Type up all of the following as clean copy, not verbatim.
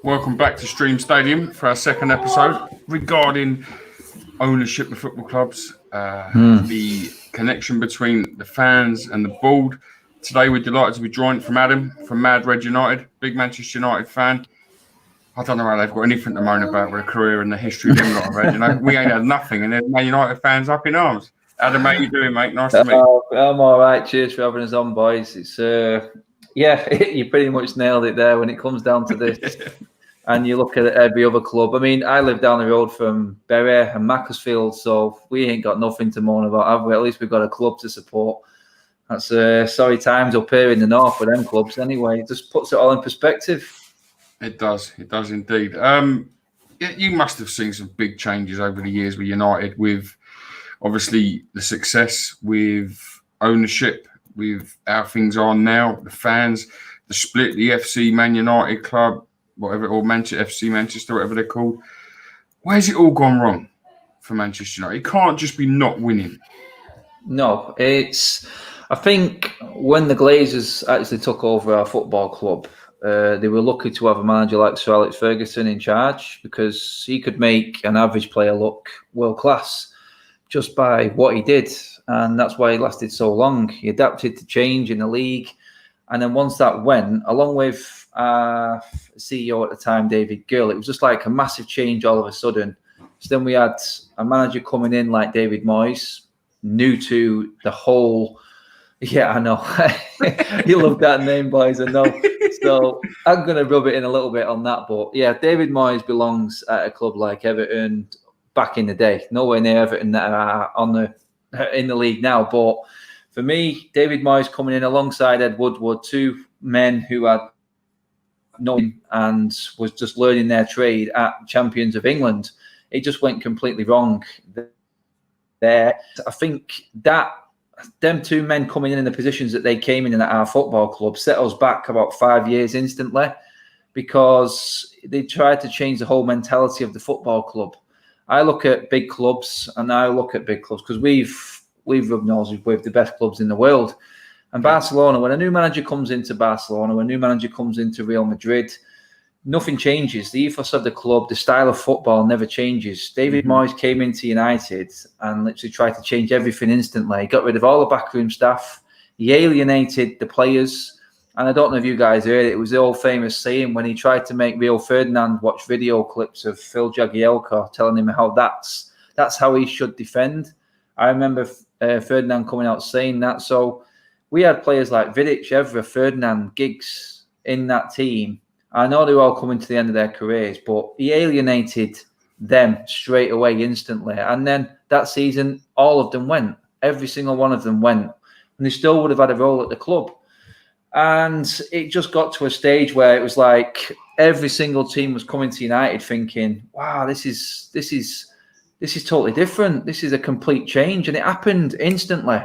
Welcome back to Stream Stadium for our second episode regarding ownership of football clubs, the connection between the fans and the board. Today we're delighted to be joined from Adam from Mad Red United, big Manchester United fan. I don't know how they've got anything to moan about with a career and the history of them lot, Red. You know, we ain't had nothing, and there's Man United fans up in arms. Adam, how you doing, mate? Nice to meet you. I'm all right. Cheers for having us on, boys. It's you pretty much nailed it there when it comes down to this. And you look at every other club. I mean, I live down the road from Bury and Macclesfield, so we ain't got nothing to moan about, have we? At least we've got a club to support. That's sorry times up here in the north with them clubs. Anyway, it just puts it all in perspective. It does indeed. You must have seen some big changes over the years with United, with obviously the success, with ownership, with how things are now, the fans, the split, the FC Man United club, whatever, or FC Manchester, whatever they're called. Where's it all gone wrong for Manchester United? It can't just be not winning. No, I think when the Glazers actually took over our football club, they were lucky to have a manager like Sir Alex Ferguson in charge, because he could make an average player look world class just by what he did. And that's why he lasted so long. He adapted to change in the league. And then once that went, along with CEO at the time, David Gill, it was just like a massive change all of a sudden. So then we had a manager coming in like David Moyes, new to the whole... Yeah, I know. You love that name, boys, I know. So I'm going to rub it in a little bit on that. But yeah, David Moyes belongs at a club like Everton back in the day. Nowhere near Everton that are in the league now. But for me, David Moyes coming in alongside Ed Woodward, two men who had known and was just learning their trade at Champions of England. It just went completely wrong there. I think that them two men coming in the positions that they came in at our football club set us back about 5 years instantly, because they tried to change the whole mentality of the football club. I look at big clubs because we've rubbed noses with the best clubs in the world. And Barcelona, when a new manager comes into Barcelona, when a new manager comes into Real Madrid, nothing changes. The ethos of the club, the style of football never changes. David Moyes came into United and literally tried to change everything instantly. He got rid of all the backroom staff. He alienated the players. And I don't know if you guys heard it. It was the old famous saying when he tried to make Rio Ferdinand watch video clips of Phil Jagielka telling him how that's how he should defend. I remember Ferdinand coming out saying that. So we had players like Vidic, Evra, Ferdinand, Giggs in that team. I know they're all coming to the end of their careers, but he alienated them straight away, instantly. And then that season, all of them went. Every single one of them went. And they still would have had a role at the club. And it just got to a stage where it was like every single team was coming to United thinking, wow, this is totally different. This is a complete change. And it happened instantly.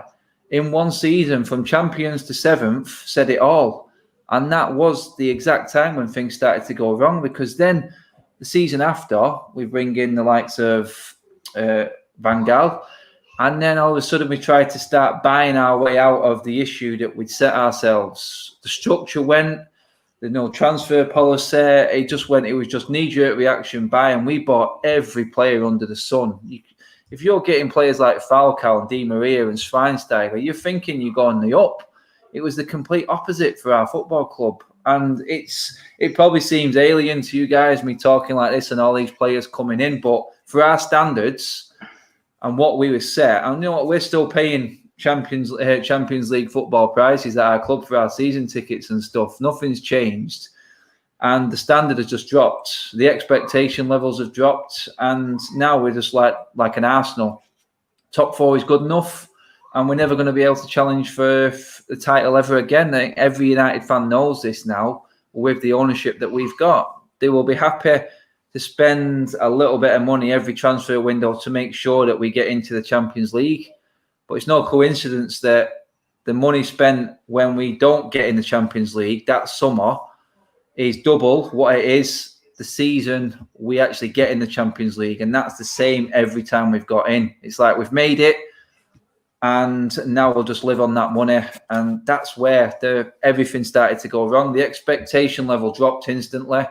In one season, from champions to seventh, said it all. And that was the exact time when things started to go wrong, because then the season after, we bring in the likes of Van Gaal, and then all of a sudden we tried to start buying our way out of the issue that we'd set ourselves. The structure went, there's no transfer policy, it was just knee-jerk reaction buy, and we bought every player under the sun. If you're getting players like Falcao and Di Maria and Schweinsteiger, you're thinking you're going the up. It was the complete opposite for our football club. And it probably seems alien to you guys, me talking like this and all these players coming in. But for our standards and what we were set, and you know what, we're still paying Champions League football prices at our club for our season tickets and stuff. Nothing's changed. And the standard has just dropped. The expectation levels have dropped. And now we're just like an Arsenal. Top four is good enough. And we're never going to be able to challenge for the title ever again. Every United fan knows this now with the ownership that we've got. They will be happy to spend a little bit of money every transfer window to make sure that we get into the Champions League. But it's no coincidence that the money spent when we don't get in the Champions League that summer is double what it is the season we actually get in the Champions League. And that's the same every time we've got in. It's like we've made it, and now we'll just live on that money. And that's where everything started to go wrong. The expectation level dropped instantly.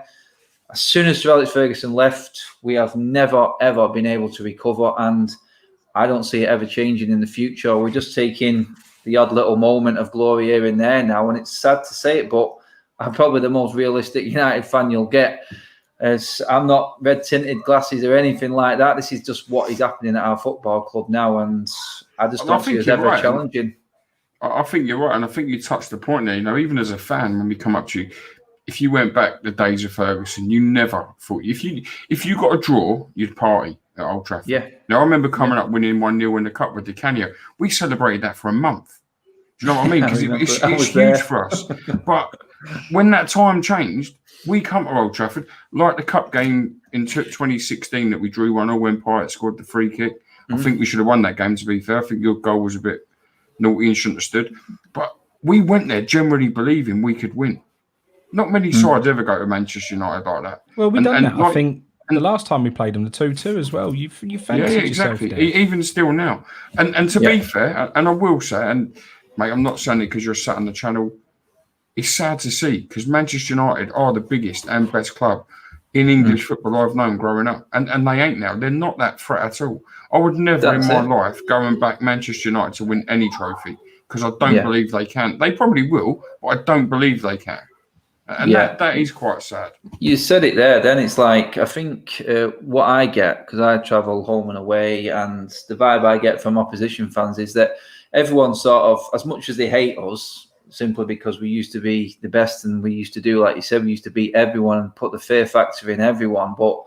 as soon as Sir Alex Ferguson left, we have never, ever been able to recover. And I don't see it ever changing in the future. We're just taking the odd little moment of glory here and there now. And it's sad to say it, but I'm probably the most realistic United fan you'll get. As I'm not red-tinted glasses or anything like that. This is just what is happening at our football club now. And I just don't see us ever challenging. I think you're right. And I think you touched the point there. You know, even as a fan, when we come up to you, if you went back the days of Ferguson, you never thought if you got a draw, you'd party at Old Trafford. Yeah. Now I remember coming up winning 1-0 in the cup with Di Canio. We celebrated that for a month. Do you know what I mean? Because it's huge for us. But when that time changed, we come to Old Trafford, like the cup game in 2016 that we drew 1-0 when Pyatt scored the free kick. I think we should have won that game, to be fair. I think your goal was a bit naughty and shouldn't have stood. But we went there generally believing we could win. Not many sides ever go to Manchester United like that. Well, we've done that. I think the last time we played them, the 2-2 as well. You fancied yourself there. Even still now. And to be fair, and I will say, and mate, I'm not saying it because you're sat on the channel. It's sad to see because Manchester United are the biggest and best club in English football I've known growing up. And they ain't now. They're not that threat at all. I would never in my life go and back Manchester United to win any trophy because I don't believe they can. They probably will, but I don't believe they can. And that is quite sad. You said it there. Then it's like, I think what I get, because I travel home and away, and the vibe I get from opposition fans is that everyone sort of, as much as they hate us, simply because we used to be the best and we used to do, like you said, we used to beat everyone and put the fear factor in everyone. But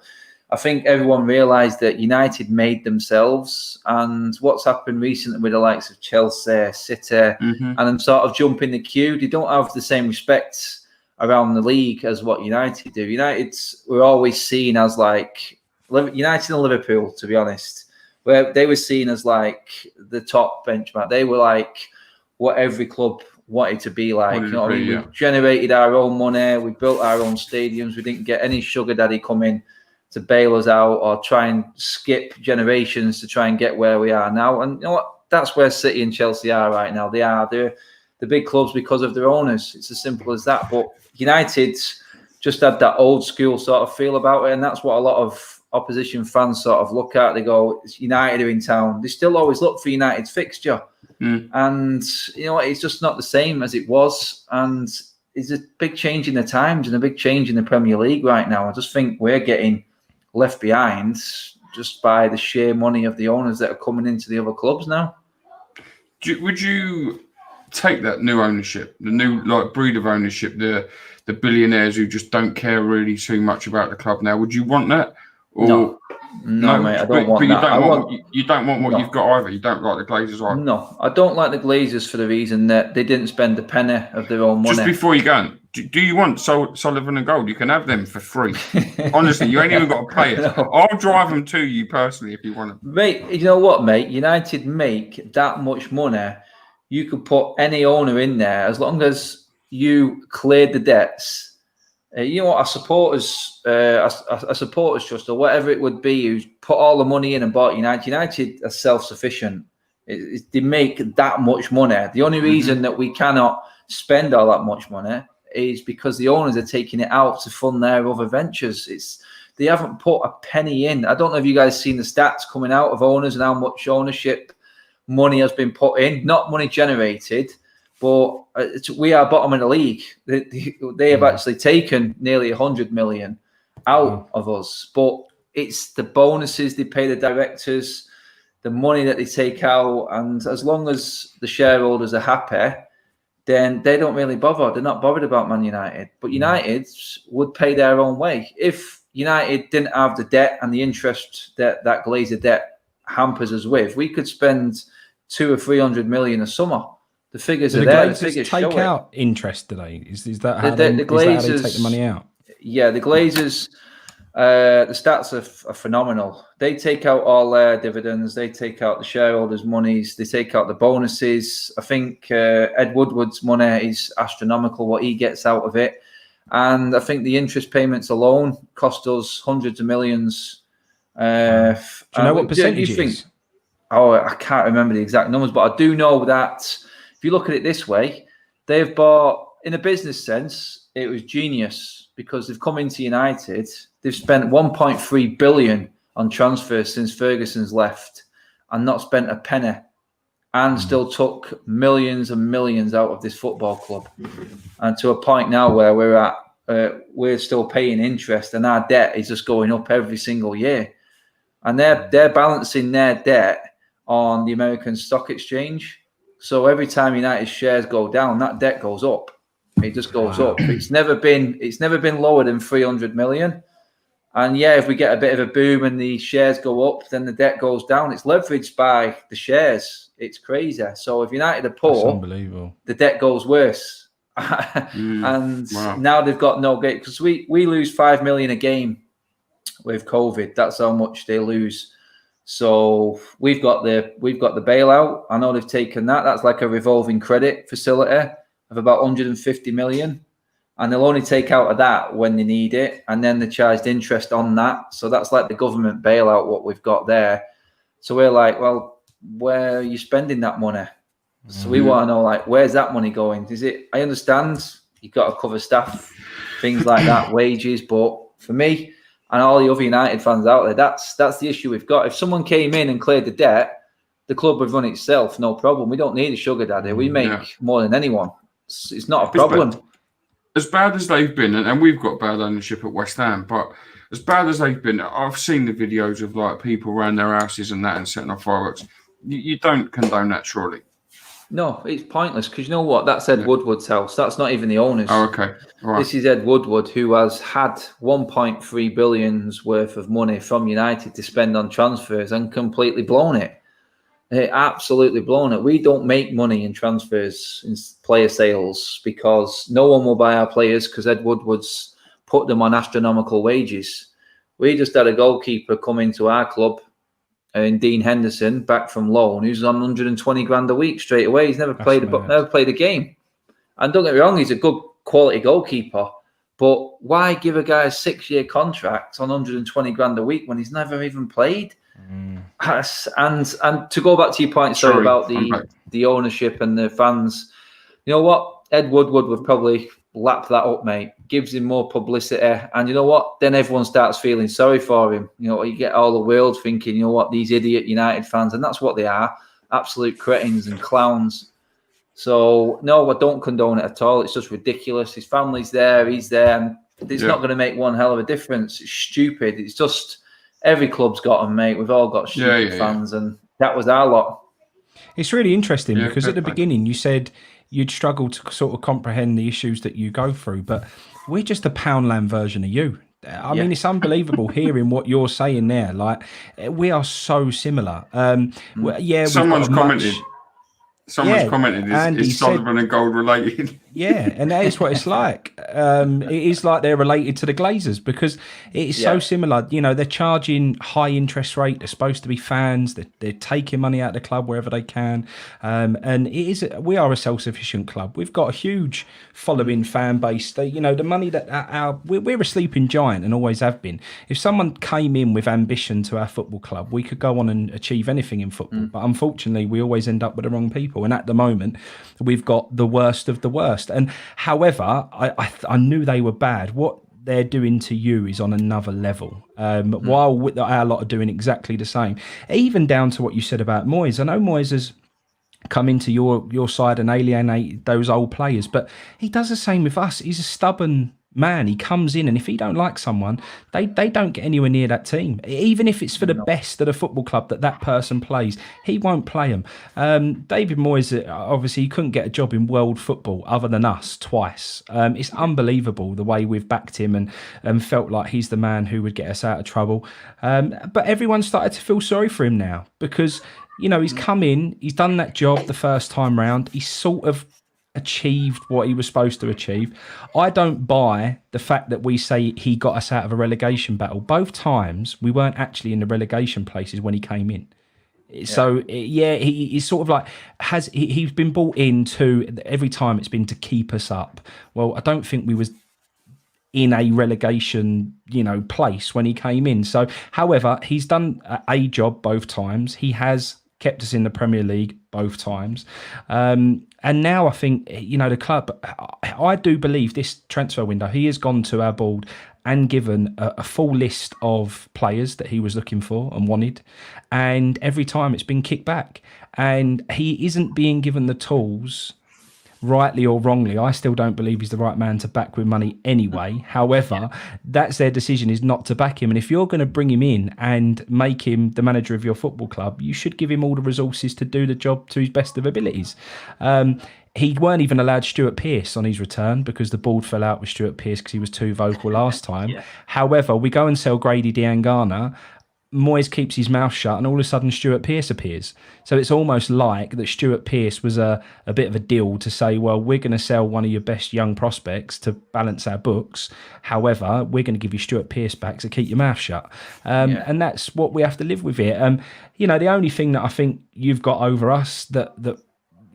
I think everyone realised that United made themselves, and what's happened recently with the likes of Chelsea, City, and them sort of jumping the queue, they don't have the same respect around the league as what United do. We're always seen as like United and Liverpool, to be honest, where they were seen as like the top benchmark. They were like what every club wanted to be like. We generated our own money, we built our own stadiums, we didn't get any sugar daddy coming to bail us out or try and skip generations to try and get where we are now. And you know what? That's where City and Chelsea are right now. They're the big clubs because of their owners. It's as simple as that. But United just had that old school sort of feel about it, and that's what a lot of opposition fans sort of look at. They go, it's United are in town. They still always look for United's fixture. And, you know, it's just not the same as it was. And it's a big change in the times and a big change in the Premier League right now. I just think we're getting left behind just by the sheer money of the owners that are coming into the other clubs now. Would you take that new ownership, the new breed of ownership, the billionaires who just don't care really too much about the club now? Would you want that? Or, no, mate, I don't want that. You don't want what you've got either. You don't like the Glazers either. No, I don't like the Glazers for the reason that they didn't spend a penny of their own money. Just before you go, do you want Sullivan and Gold? You can have them for free. Honestly, you ain't even got to pay it. No. I'll drive them to you personally if you want them. Mate, you know what, mate? United make that much money. You could put any owner in there as long as you cleared the debts. You know what, a supporters trust or whatever it would be, who's put all the money in and bought United. United are self-sufficient. They make that much money. The only reason that we cannot spend all that much money is because the owners are taking it out to fund their other ventures. They haven't put a penny in. I don't know if you guys seen the stats coming out of owners and how much ownership money has been put in, not money generated. But we are bottom of the league. They have actually taken nearly 100 million out of us. But it's the bonuses they pay the directors, the money that they take out. And as long as the shareholders are happy, then they don't really bother. They're not bothered about Man United. But United would pay their own way. If United didn't have the debt and the interest that Glazer debt hampers us with, we could spend 200 or 300 million a summer. The figures are there. The figures take show out interest today. Is that how they take the money out? Yeah, the Glazers. The stats are phenomenal. They take out all their dividends. They take out the shareholders' monies. They take out the bonuses. I think Ed Woodward's money is astronomical. What he gets out of it, and I think the interest payments alone cost us hundreds of millions. Do you know what percentage it is? Oh, I can't remember the exact numbers, but I do know that. If you look at it this way, they've bought in a business sense, it was genius because they've come into United. They've spent 1.3 billion on transfers since Ferguson's left and not spent a penny, and still took millions and millions out of this football club. And to a point now where we're at, we're still paying interest and our debt is just going up every single year. And they're balancing their debt on the American Stock Exchange. So every time United shares go down, that debt goes up. It just goes up. It's never been lower than 300 million. And yeah, if we get a bit of a boom and the shares go up, then the debt goes down. It's leveraged by the shares. It's crazy. So if United are poor, unbelievable. The debt goes worse. And now they've got no gate because we lose 5 million a game with COVID. That's how much they lose. So we've got the bailout. I know they've taken that. That's like a revolving credit facility of about 150 million. And they'll only take out of that when they need it. And then they charged interest on that. So that's like the government bailout, what we've got there. So we're like, well, where are you spending that money? So we want to know, like, where's that money going? Is it, I understand you've got to cover staff, things like that, wages. But for me and all the other United fans out there, that's the issue we've got. If someone came in and cleared the debt, the club would run itself, no problem. We don't need a sugar daddy. We make more than anyone. It's not a problem. As bad as they've been, and we've got bad ownership at West Ham, but as bad as they've been, I've seen the videos of like people around their houses and that and setting off fireworks. You don't condone that, surely? No, it's pointless because you know what? That's Ed Woodward's house. That's not even the owners. Oh, okay. All right. This is Ed Woodward, who has had 1.3 billion's worth of money from United to spend on transfers and completely blown it. Absolutely blown it. We don't make money in transfers, in player sales, because no one will buy our players because Ed Woodward's put them on astronomical wages. We just had a goalkeeper come into our club, and Dean Henderson, back from loan, who's on 120 grand a week straight away. He's never played a game. And don't get me wrong, he's a good quality goalkeeper. But why give a guy a 6-year contract on 120 grand a week when he's never even played? And to go back to your point, sorry, about the ownership and the fans, you know what? Ed Woodward would probably lap that up, mate. Gives him more publicity. And you know what? Then everyone starts feeling sorry for him. You know, you get all the world thinking, you know what, these idiot United fans, and that's what they are, absolute cretins and clowns. So, no, I don't condone it at all. It's just ridiculous. His family's there, he's there, and it's not going to make one hell of a difference. It's stupid. It's just every club's got them, mate. We've all got stupid fans, and that was our lot. It's really interesting because at the beginning you said you'd struggle to sort of comprehend the issues that you go through, but we're just a Poundland version of you. I mean, it's unbelievable hearing what you're saying there. Like, we are so similar. Someone's commented. Someone's commented, is Sullivan and Gold related? Yeah, and that is what it's like. It is like they're related to the Glazers because it is so similar. You know, they're charging high interest rate. They're supposed to be fans. They're taking money out of the club wherever they can. And we are a self-sufficient club. We've got a huge following fan base. The money that we're a sleeping giant and always have been. If someone came in with ambition to our football club, we could go on and achieve anything in football. But unfortunately, we always end up with the wrong people. And at the moment, we've got the worst of the worst. And however, I knew they were bad. What they're doing to you is on another level. While our lot are doing exactly the same. Even down to what you said about Moyes. I know Moyes has come into your side and alienate those old players, but he does the same with us. He's a stubborn man. He comes in, and if he don't like someone, they don't get anywhere near that team. Even if it's for the best of the football club that person plays, he won't play them. David Moyes, obviously, he couldn't get a job in world football other than us twice. It's unbelievable the way we've backed him and felt like he's the man who would get us out of trouble. But everyone started to feel sorry for him now because, you know, he's come in, he's done that job the first time round. He's sort of achieved what he was supposed to achieve. I don't buy the fact that we say he got us out of a relegation battle. Both times we weren't actually in the relegation places when he came in. So he's sort of like he's been brought in to, every time it's been to keep us up. Well, I don't think we was in a relegation, place when he came in. So, however, he's done a job both times. He has kept us in the Premier League both times. And now I think, the club, I do believe this transfer window, he has gone to our board and given a full list of players that he was looking for and wanted. And every time it's been kicked back. And he isn't being given the tools, rightly or wrongly. I still don't believe he's the right man to back with money anyway. However, that's their decision, is not to back him. And if you're going to bring him in and make him the manager of your football club, you should give him all the resources to do the job to his best of abilities. He weren't even allowed Stuart Pearce on his return because the board fell out with Stuart Pearce because he was too vocal last time. However, we go and sell Grady Diangana. Moyes keeps his mouth shut, and all of a sudden Stuart Pearce appears. So it's almost like that Stuart Pearce was a bit of a deal to say, well, we're going to sell one of your best young prospects to balance our books. However, we're going to give you Stuart Pearce back, so keep your mouth shut. And that's what we have to live with here. The only thing that I think you've got over us that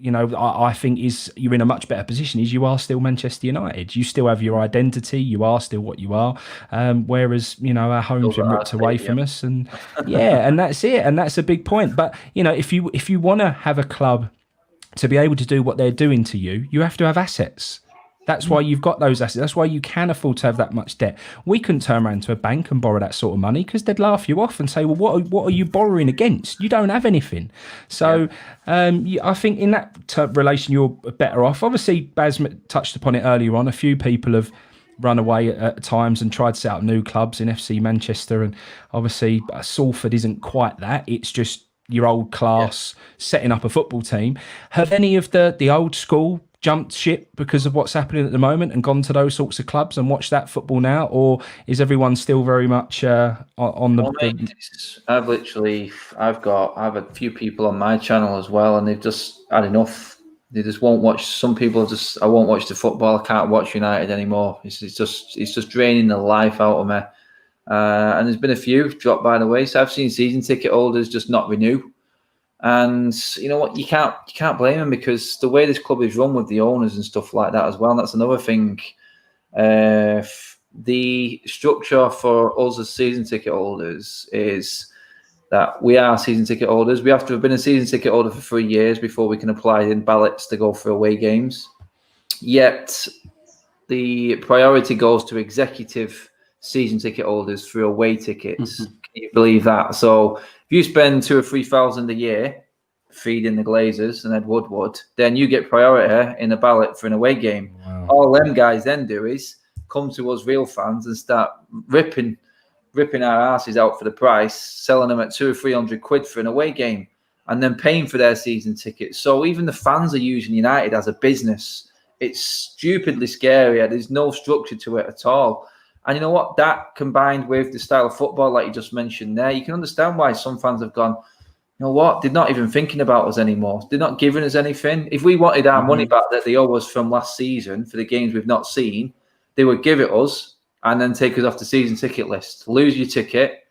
I think is you're in a much better position is you are still Manchester United. You still have your identity. You are still what you are. Whereas, our home's been ripped away from us. And and that's it. And that's a big point. But, if you want to have a club to be able to do what they're doing to you, you have to have assets. That's why you've got those assets. That's why you can afford to have that much debt. We couldn't turn around to a bank and borrow that sort of money because they'd laugh you off and say, well, what are you borrowing against? You don't have anything. So I think in that relation, you're better off. Obviously, Baz touched upon it earlier on. A few people have run away at times and tried to set up new clubs in FC Manchester. And obviously, Salford isn't quite that. It's just your old class setting up a football team. Have any of the old school jumped ship because of what's happening at the moment and gone to those sorts of clubs and watched that football now, or is everyone still very much on the? I've a few people on my channel as well, and they've just had enough. They just won't watch. Some people I won't watch the football. I can't watch United anymore. It's just draining the life out of me. And there's been a few dropped by the way. So I've seen season ticket holders just not renew. And you know what? You can't blame them because the way this club is run with the owners and stuff like that as well. And that's another thing. The structure for us as season ticket holders is that we are season ticket holders. We have to have been a season ticket holder for 3 years before we can apply in ballots to go for away games. Yet the priority goes to executive season ticket holders through away tickets. Can you believe that? So if you spend 2,000 or 3,000 a year feeding the Glazers and Ed Woodward, then you get priority in a ballot for an away game. Wow. All them guys then do is come to us real fans and start ripping our asses out for the price, selling them at 200 or 300 quid for an away game, and then paying for their season tickets. So even the fans are using United as a business. It's stupidly scary. There's no structure to it at all. And you know what? That combined with the style of football, like you just mentioned there, you can understand why some fans have gone, you know what? They're not even thinking about us anymore. They're not giving us anything. If we wanted our money back that they owe us from last season for the games we've not seen, they would give it us and then take us off the season ticket list. Lose your ticket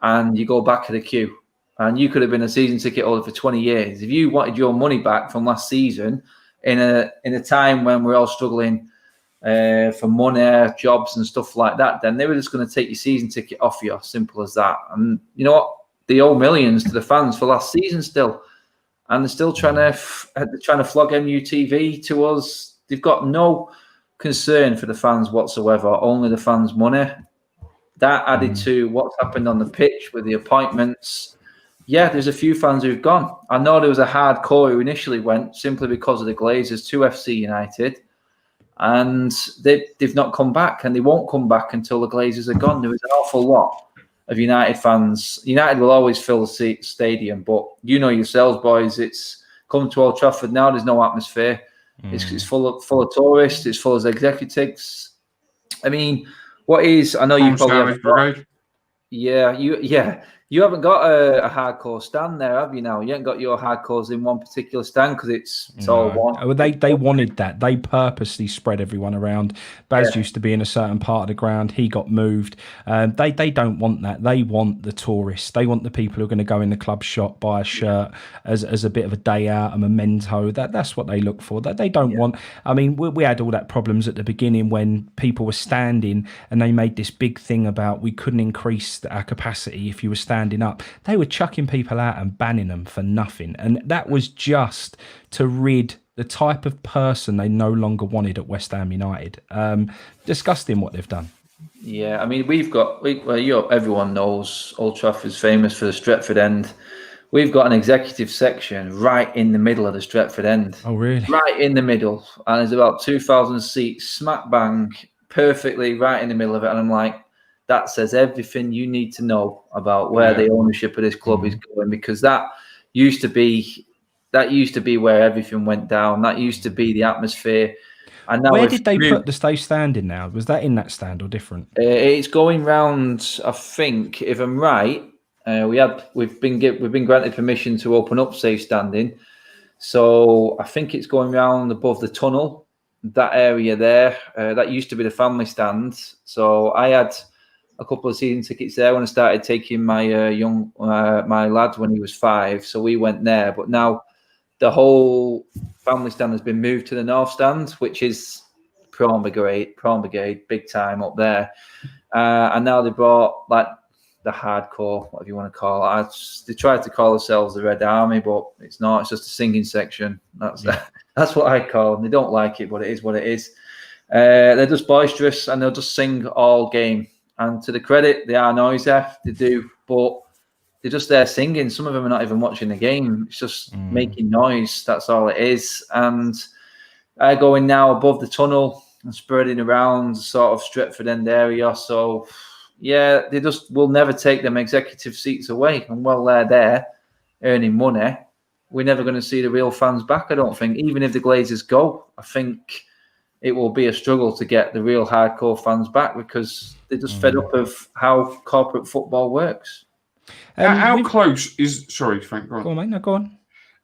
and you go back to the queue. And you could have been a season ticket holder for 20 years. If you wanted your money back from last season in a time when we're all struggling for money, jobs and stuff like that, then they were just going to take your season ticket off you. Simple as that. And you know what? They owe millions to the fans for last season still. And they're still trying to flog MUTV to us. They've got no concern for the fans whatsoever, only the fans' money. That added to what's happened on the pitch with the appointments. Yeah, there's a few fans who've gone. I know there was a hardcore who initially went simply because of the Glazers to FC United. And they've not come back, and they won't come back until the Glazers are gone. There is an awful lot of United fans. United will always fill the stadium, but you know yourselves, boys, it's come to Old Trafford now, there's no atmosphere. It's full of tourists, it's full of executives. I mean, I know you probably you haven't got a hardcore stand there, have you now? You haven't got your hardcores in one particular stand because it's all one. They wanted that. They purposely spread everyone around. Baz used to be in a certain part of the ground. He got moved. They don't want that. They want the tourists. They want the people who are going to go in the club shop, buy a shirt as a bit of a day out, a memento. That's what they look for. That they don't want. I mean, we had all that problems at the beginning when people were standing and they made this big thing about we couldn't increase our capacity if you were standing standing up. They were chucking people out and banning them for nothing. And that was just to rid the type of person they no longer wanted at West Ham United. Disgusting what they've done. Yeah, I mean, everyone knows Old Trafford's famous for the Stretford end. We've got an executive section right in the middle of the Stretford end. Oh, really? Right in the middle. And there's about 2,000 seats, smack bang, perfectly right in the middle of it. And I'm like, that says everything you need to know about where the ownership of this club is going, because that used to be where everything went down. That used to be the atmosphere. And now where did they put the stage stand in now? Was that in that stand or different? It's going round, I think, if I'm right. We've been granted permission to open up safe standing, so I think it's going round above the tunnel, that area there. That used to be the family stand. So I had a couple of season tickets there when I started taking my my lad when he was 5. So we went there, but now the whole family stand has been moved to the north stand, which is Prawn Brigade, big time up there. And now they brought like the hardcore, whatever you want to call it. They tried to call themselves the Red Army, but it's not. It's just a singing section. That's what I call them. They don't like it, but it is what it is. They're just boisterous and they'll just sing all game. And to the credit, they are noisy. They do, but they're just there singing. Some of them are not even watching the game. It's just making noise. That's all it is. And going now above the tunnel and spreading around sort of Stretford End area. So, yeah, they just will never take them executive seats away. And while they're there earning money, we're never going to see the real fans back, I don't think. Even if the Glazers go, I think it will be a struggle to get the real hardcore fans back, because they're just fed up of how corporate football works. How close is... Sorry, Frank, go on. Go on, mate. No, go on.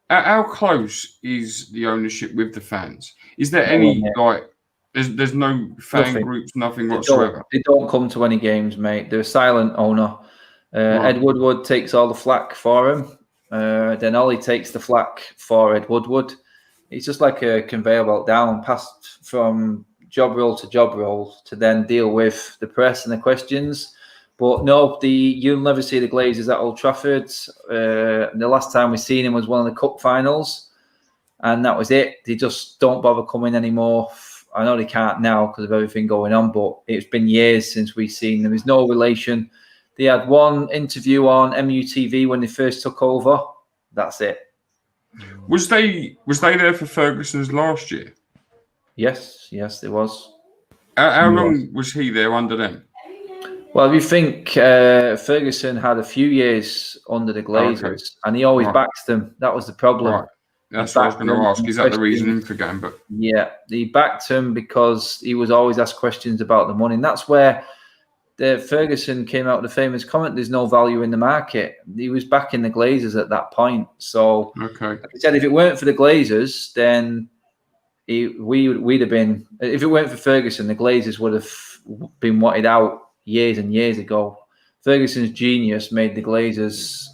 How close is the ownership with the fans? Is there any, there's no fan groups, nothing whatsoever? They don't come to any games, mate. They're a silent owner. Ed Woodward takes all the flack for him. Then Ollie takes the flack for Ed Woodward. It's just like a conveyor belt down, passed from job role to then deal with the press and the questions. But no, you'll never see the Glazers at Old Trafford. The last time we seen him was one of the cup finals, and that was it. They just don't bother coming anymore. I know they can't now because of everything going on, but it's been years since we've seen them. There's no relation. They had one interview on MUTV when they first took over. That's it. Was they there for Ferguson's last year? Yes, there was. How long was he there under them? Well, if you think Ferguson had a few years under the Glazers, and he always backs them. That was the problem. Right. That's what I was going to ask. Is that the reasoning for Gambit? Yeah, he backed him because he was always asked questions about the money. And that's where Ferguson came out with the famous comment, there's no value in the market. He was backing the Glazers at that point. So, like I said, if it weren't for the Glazers, then we'd have been... If it weren't for Ferguson, the Glazers would have been wanted out years and years ago. Ferguson's genius made the Glazers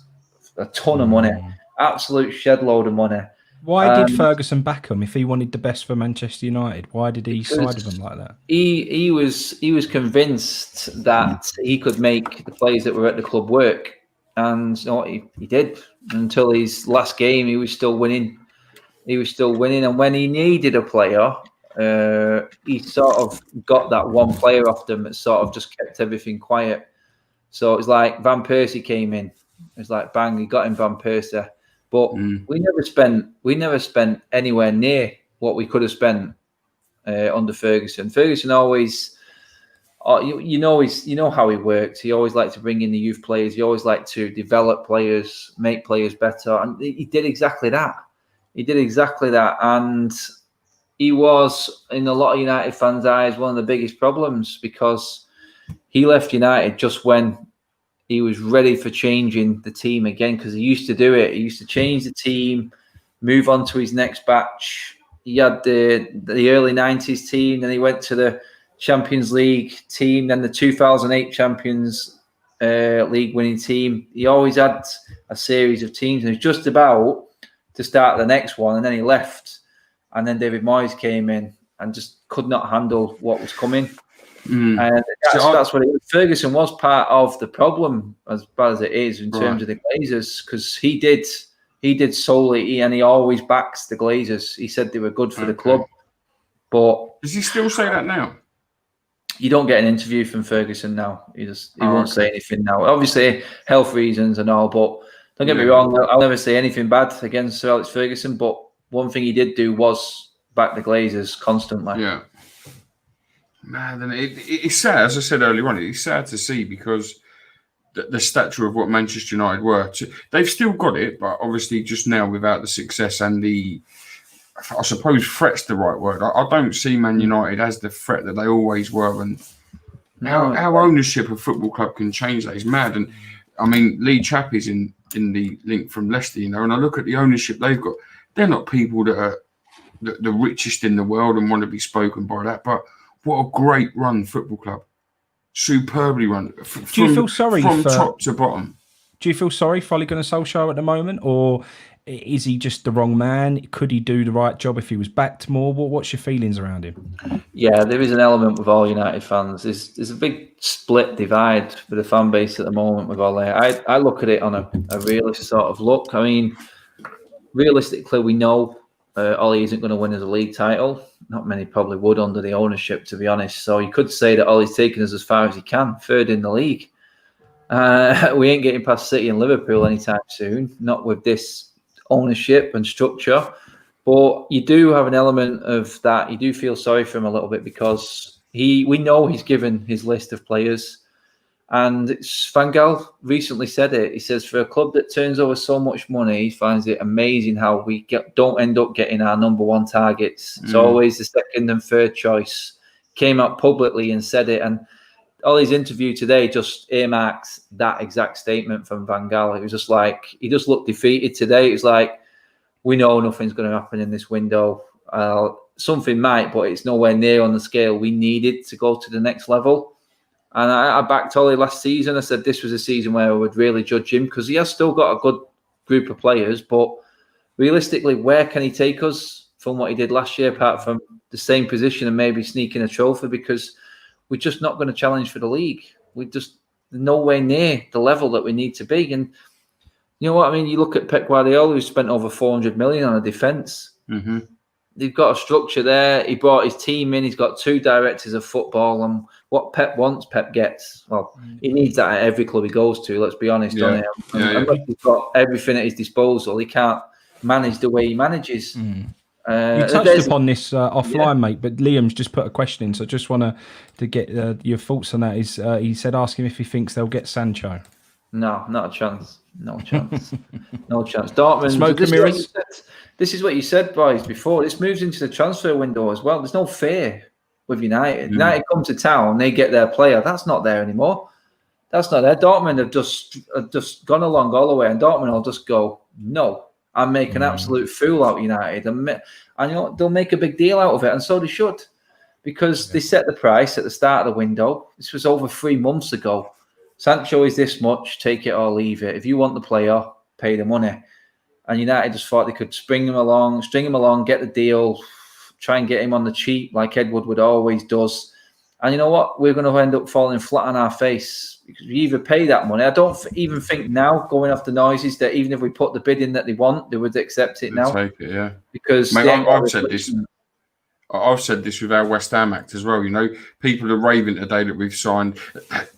a ton of money. Absolute shed load of money. Why did Ferguson back him if he wanted the best for Manchester United? Why did he side with him like that? He was convinced that he could make the players that were at the club work, and you know what he did until his last game. He was still winning. And when he needed a player, he sort of got that one player off them that sort of just kept everything quiet. So it was like Van Persie came in. It was like bang, he got him Van Persie. But we never spent anywhere near what we could have spent under Ferguson. Ferguson always, you know how he works. He always liked to bring in the youth players. He always liked to develop players, make players better, and he did exactly that. And he was, in a lot of United fans' eyes, one of the biggest problems, because he left United just when he was ready for changing the team again, because he used to do it. He used to change the team, move on to his next batch. He had the early 90s team, then he went to the Champions League team, then the 2008 Champions League winning team. He always had a series of teams, and he was just about to start the next one, and then he left. And then David Moyes came in and just could not handle what was coming. And that's what it is. Ferguson was part of the problem, as bad as it is, in terms of the Glazers, because he did solely, and he always backs the Glazers. He said they were good for the club. But does he still say that now? You don't get an interview from Ferguson now. He won't say anything now. Obviously, health reasons and all, but don't get me wrong, I'll never say anything bad against Sir Alex Ferguson, but one thing he did do was back the Glazers constantly. Yeah. Man, and it's sad, as I said earlier on, it's sad to see because the stature of what Manchester United were. They've still got it, but obviously just now without the success and I suppose threat's the right word. I don't see Man United as the threat that they always were. And how ownership of football club can change that is mad. And I mean, Lee Chappie's in the link from Leicester, and I look at the ownership they've got. They're not people that are the richest in the world and want to be spoken by that. But what a great run football club. Superbly run. Do you feel sorry from top to bottom? Do you feel sorry for Ole Gunnar Solskjaer at the moment, or is he just the wrong man? Could he do the right job if he was backed more? What's your feelings around him? Yeah, there is an element with all United fans. There's a big split divide for the fan base at the moment with Ole. I look at it on a realist sort of look. I mean, realistically, we know Ole isn't going to win as a league title. Not many probably would under the ownership, to be honest. So you could say that Ole's taken us as far as he can, third in the league. We ain't getting past City and Liverpool anytime soon, not with this ownership and structure. But you do have an element of that. You do feel sorry for him a little bit because we know he's given his list of players. And Van Gaal recently said it. He says, for a club that turns over so much money, he finds it amazing how we don't end up getting our number one targets. It's always the second and third choice. Came out publicly and said it. And Ole's interview today just earmarks that exact statement from Van Gaal. It was just like, he just looked defeated today. It was like, we know nothing's going to happen in this window. Something might, but it's nowhere near on the scale we needed to go to the next level. And I backed Ole last season. I said this was a season where I would really judge him because he has still got a good group of players. But realistically, where can he take us from what he did last year, apart from the same position and maybe sneaking a trophy? Because we're just not going to challenge for the league. We're just nowhere near the level that we need to be. And you know what I mean? You look at Pep Guardiola, who spent over 400 million on a defence. Mm-hmm. They've got a structure there. He brought his team in. He's got 2 directors of football. And what Pep wants, Pep gets. Well, he needs that at every club he goes to, let's be honest. Unless he's got everything at his disposal, he can't manage the way he manages. You touched upon this offline, mate, but Liam's just put a question in, so I just want to get your thoughts on that. He said, ask him if he thinks they'll get Sancho. No, not a chance. No chance. No chance. Dortmund. Smoke and mirrors. This is what you said, boys, before. This moves into the transfer window as well. There's no fear with United. United come to town, they get their player. That's not there anymore. That's not there. Dortmund have just gone along all the way, and Dortmund will just go, no, and make an absolute fool out of United. And you know, they'll make a big deal out of it, and so they should, because they set the price at the start of the window. This was over 3 months ago. Sancho is this much, take it or leave it. If you want the player, pay the money. And United just thought they could string him along, get the deal, try and get him on the cheap like Ed Woodward always does. And you know what? We're going to end up falling flat on our face because we either pay that money. I don't even think now, going off the noises, that even if we put the bid in that they want, they would accept it now. Take it, yeah. Because mate, I've said this with our West Ham act as well. You know, people are raving today that we've signed.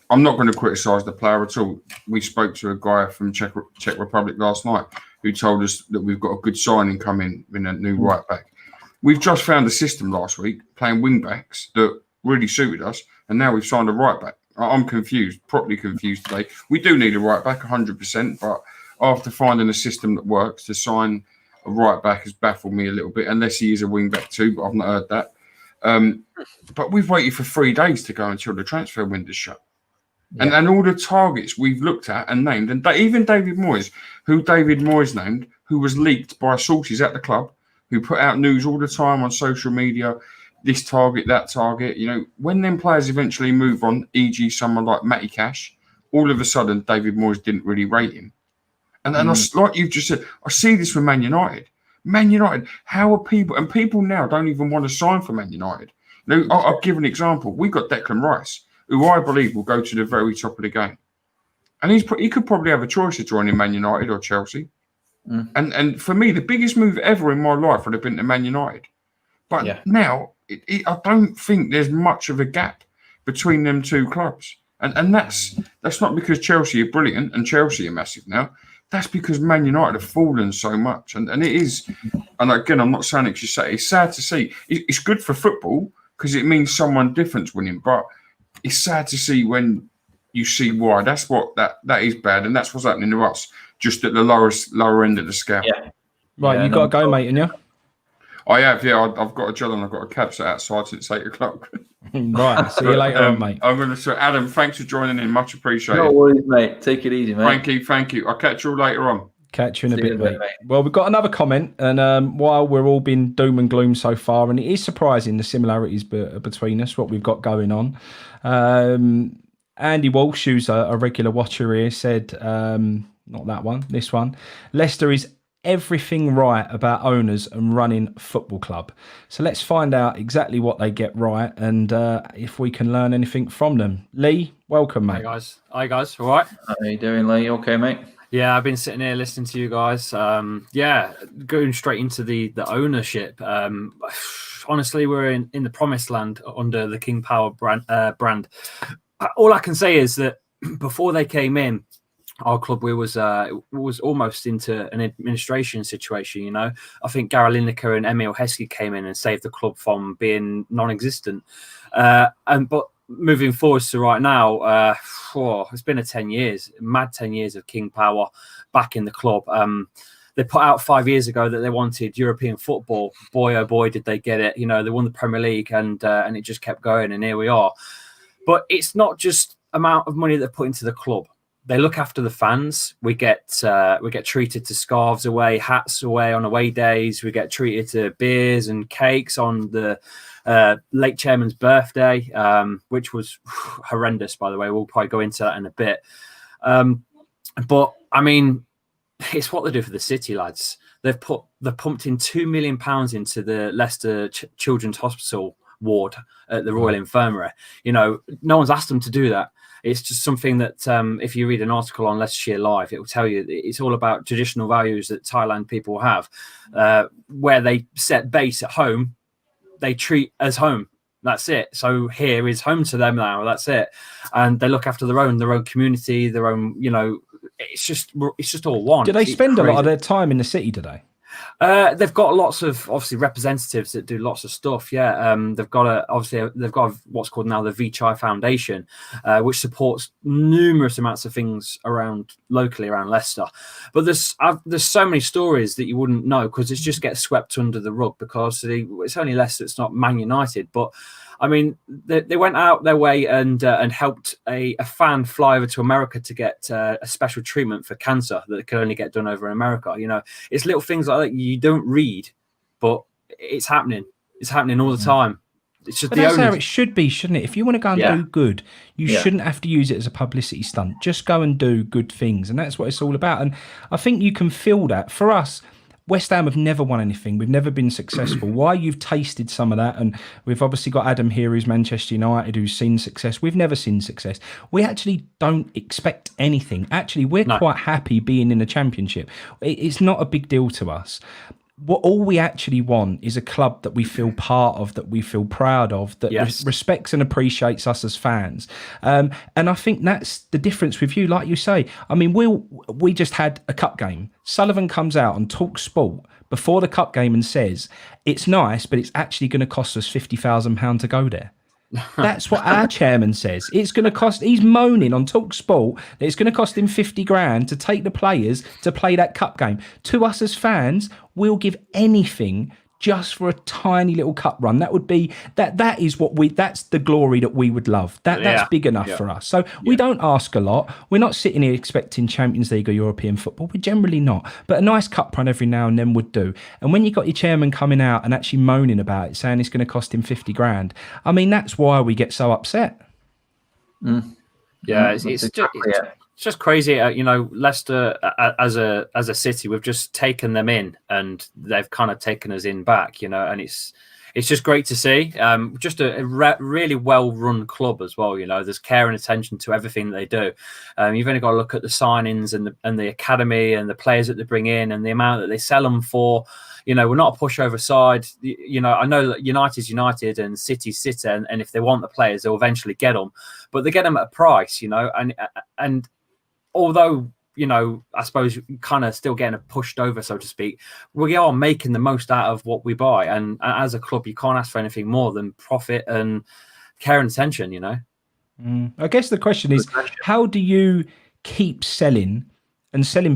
I'm not going to criticise the player at all. We spoke to a guy from Czech Republic last night who told us that we've got a good signing coming in a new right back. We've just found a system last week playing wing backs that really suited us, and now we've signed a right back. I'm confused, properly confused today. We do need a right back 100%, but after finding a system that works, to sign a right back has baffled me a little bit, unless he is a wing back too, but I've not heard that. But we've waited for 3 days to go until the transfer window's shut. Yeah. And all the targets we've looked at and named, and even David Moyes, who named, who was leaked by sources at the club, who put out news all the time on social media, this target, that target. You know, when them players eventually move on, e.g. someone like Matty Cash, all of a sudden David Moyes didn't really rate him. And like you've just said, I see this with Man United. Man United, how are people, and people now don't even want to sign for Man United. Now, I'll give an example. We've got Declan Rice, who I believe will go to the very top of the game. And he could probably have a choice of joining Man United or Chelsea. And for me, the biggest move ever in my life would have been to Man United. But now, I don't think there's much of a gap between them two clubs. And that's not because Chelsea are brilliant and Chelsea are massive now. That's because Man United have fallen so much. And it is, and again, I'm not saying it's sad to see. It's good for football because it means someone different's winning. But it's sad to see when you see why. That's what that is bad. And that's what's happening to us, just at the lower end of the scale. Yeah. Right, you got to go, mate, and you? I have, yeah. I've got a job and I've got a cab set outside since 8 o'clock. Right, see you later on, mate. I'm going to say, Adam, thanks for joining in. Much appreciated. No worries, mate. Take it easy, mate. Thank you. I'll catch you all later on. Catch you in a bit, mate. Well, we've got another comment, and while we're all been doom and gloom so far, and it is surprising the similarities between us, what we've got going on. Andy Walsh, who's a regular watcher here, said, not that one, this one, Leicester is everything right about owners and running a football club. So let's find out exactly what they get right and if we can learn anything from them. Lee, welcome, mate. Hi guys. All right. How you doing, Lee? Okay, mate? Yeah, I've been sitting here listening to you guys. Going straight into the ownership. Honestly, we're in the promised land under the King Power brand. All I can say is that before they came in, our club was almost into an administration situation. You know, I think Gary Lineker and Emil Heskey came in and saved the club from being non-existent. But moving forward to right now, it's been 10 years, mad 10 years of King Power back in the club. They put out 5 years ago that they wanted European football. Boy, oh boy, did they get it. You know, they won the Premier League and it just kept going. And here we are. But it's not just amount of money they put into the club. They look after the fans. We get treated to scarves away, hats away on away days. We get treated to beers and cakes on the late chairman's birthday, which was horrendous, by the way. We'll probably go into that in a bit. But I mean, it's what they do for the city, lads. They've pumped in £2 million into the Leicester Children's Hospital ward at the Royal Infirmary. You know, no one's asked them to do that. It's just something that if you read an article on Leicestershire Live, it will tell you it's all about traditional values that Thailand people have, where they set base at home, they treat as home. That's it. So here is home to them now. That's it. And they look after their own community, their own, you know, it's just all one. Do they spend a lot of their time in the city today? They've got lots of obviously representatives that do lots of stuff. Yeah, they've got what's called now the Vichai Foundation, which supports numerous amounts of things locally around Leicester. But there's so many stories that you wouldn't know because it just gets swept under the rug because it's only Leicester. It's not Man United, but. I mean, they went out their way and helped a fan fly over to America to get a special treatment for cancer that can only get done over in America. You know, it's little things like that you don't read, but it's happening. It's happening all the time. It's just that's how it should be, shouldn't it? If you want to go and do good, you shouldn't have to use it as a publicity stunt. Just go and do good things, and that's what it's all about. And I think you can feel that. For us, West Ham have never won anything. We've never been successful. Why you've tasted some of that, and we've obviously got Adam here who's Manchester United, who's seen success. We've never seen success. We actually don't expect anything. Actually, we're quite happy being in the Championship. It's not a big deal to us. All we actually want is a club that we feel part of, that we feel proud of, that respects and appreciates us as fans. And I think that's the difference with you. Like you say, I mean, we just had a cup game. Sullivan comes out on Talk Sport before the cup game and says, it's nice, but it's actually going to cost us £50,000 to go there. That's what our chairman says. It's going to cost. He's moaning on Talk Sport that it's going to cost him 50 grand to take the players to play that cup game. To us as fans, we'll give anything just for a tiny little cup run. That would be that is what that's the glory that we would love. That's big enough for us. So we don't ask a lot. We're not sitting here expecting Champions League or European football. We're generally not. But a nice cup run every now and then would do. And when you got your chairman coming out and actually moaning about it, saying it's going to cost him 50 grand, I mean, that's why we get so upset. Yeah, it's just crazy. You know, Leicester as a city, we've just taken them in, and they've kind of taken us in back. You know, and it's it's just great to see. Just a really well-run club as well. There's care and attention to everything that they do. You've only got to look at the signings and the academy and the players that they bring in and the amount that they sell them for. We're not a pushover side. I know that United's United and City's City, and if they want the players, they'll eventually get them. But they get them at a price, and although, I suppose kind of still getting pushed over, so to speak, we are making the most out of what we buy. And as a club, you can't ask for anything more than profit and care and attention, I guess the question is, how do you keep selling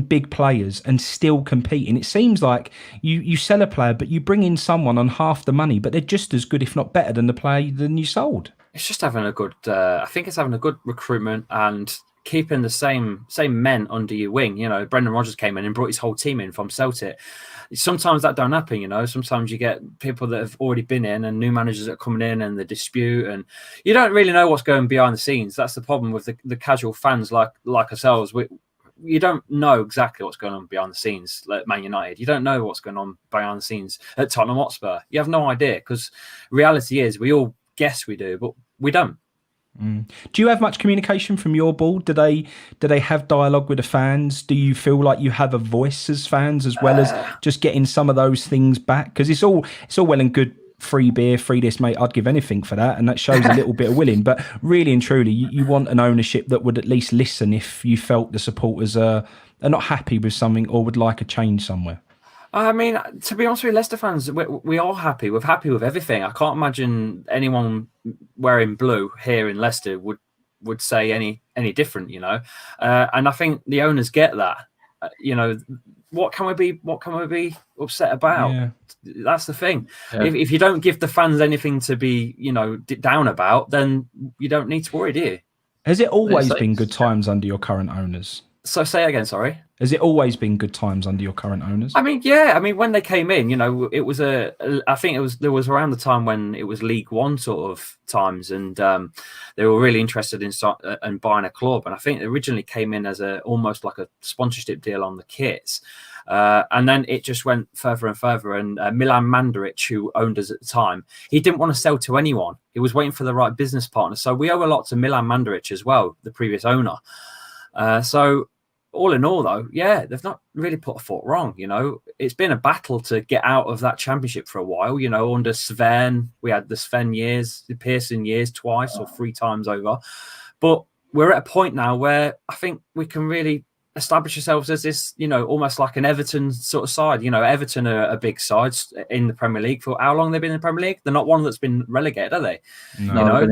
big players and still competing? It seems like you sell a player, but you bring in someone on half the money, but they're just as good, if not better, than the player than you sold. It's just having a good, I think it's having a good recruitment and keeping the same men under your wing. Brendan Rodgers came in and brought his whole team in from Celtic. Sometimes that don't happen, Sometimes you get people that have already been in and new managers that are coming in and the dispute, and you don't really know what's going behind the scenes. That's the problem with the casual fans like ourselves. You don't know exactly what's going on behind the scenes at Man United. You don't know what's going on behind the scenes at Tottenham Hotspur. You have no idea, because reality is we all guess we do, but we don't. Do you have much communication from your board? Do they have dialogue with the fans? Do you feel like you have a voice as fans, as well as just getting some of those things back? Because it's all well and good, free beer, free this, mate. I'd give anything for that, and that shows a little bit of willing. But really and truly, you want an ownership that would at least listen if you felt the supporters are not happy with something or would like a change somewhere. I mean, to be honest with you, Leicester fans, we are happy. We're happy with everything. I can't imagine anyone wearing blue here in Leicester would say any different, And I think the owners get that. What can we be upset about? Yeah. That's the thing. Yeah. If you don't give the fans anything to be, down about, then you don't need to worry, do you? Has it always been good times under your current owners? So say again, sorry. Has it always been good times under your current owners? I mean, yeah. I mean, when they came in, it was I think there was around the time when it was League One sort of times, and they were really interested in buying a club. And I think they originally came in as almost like a sponsorship deal on the kits. And then it just went further and further. And Milan Mandaric, who owned us at the time, he didn't want to sell to anyone. He was waiting for the right business partner. So we owe a lot to Milan Mandaric as well, the previous owner. So all in all, though, yeah, they've not really put a foot wrong. It's been a battle to get out of that championship for a while. Under Sven, we had the Sven years, the Pearson years, twice or 3 times over. But we're at a point now where I think we can really establish ourselves as this, almost like an Everton sort of side. Everton are a big side in the Premier League. For how long they've been in the Premier League? They're not one that's been relegated, are they? No.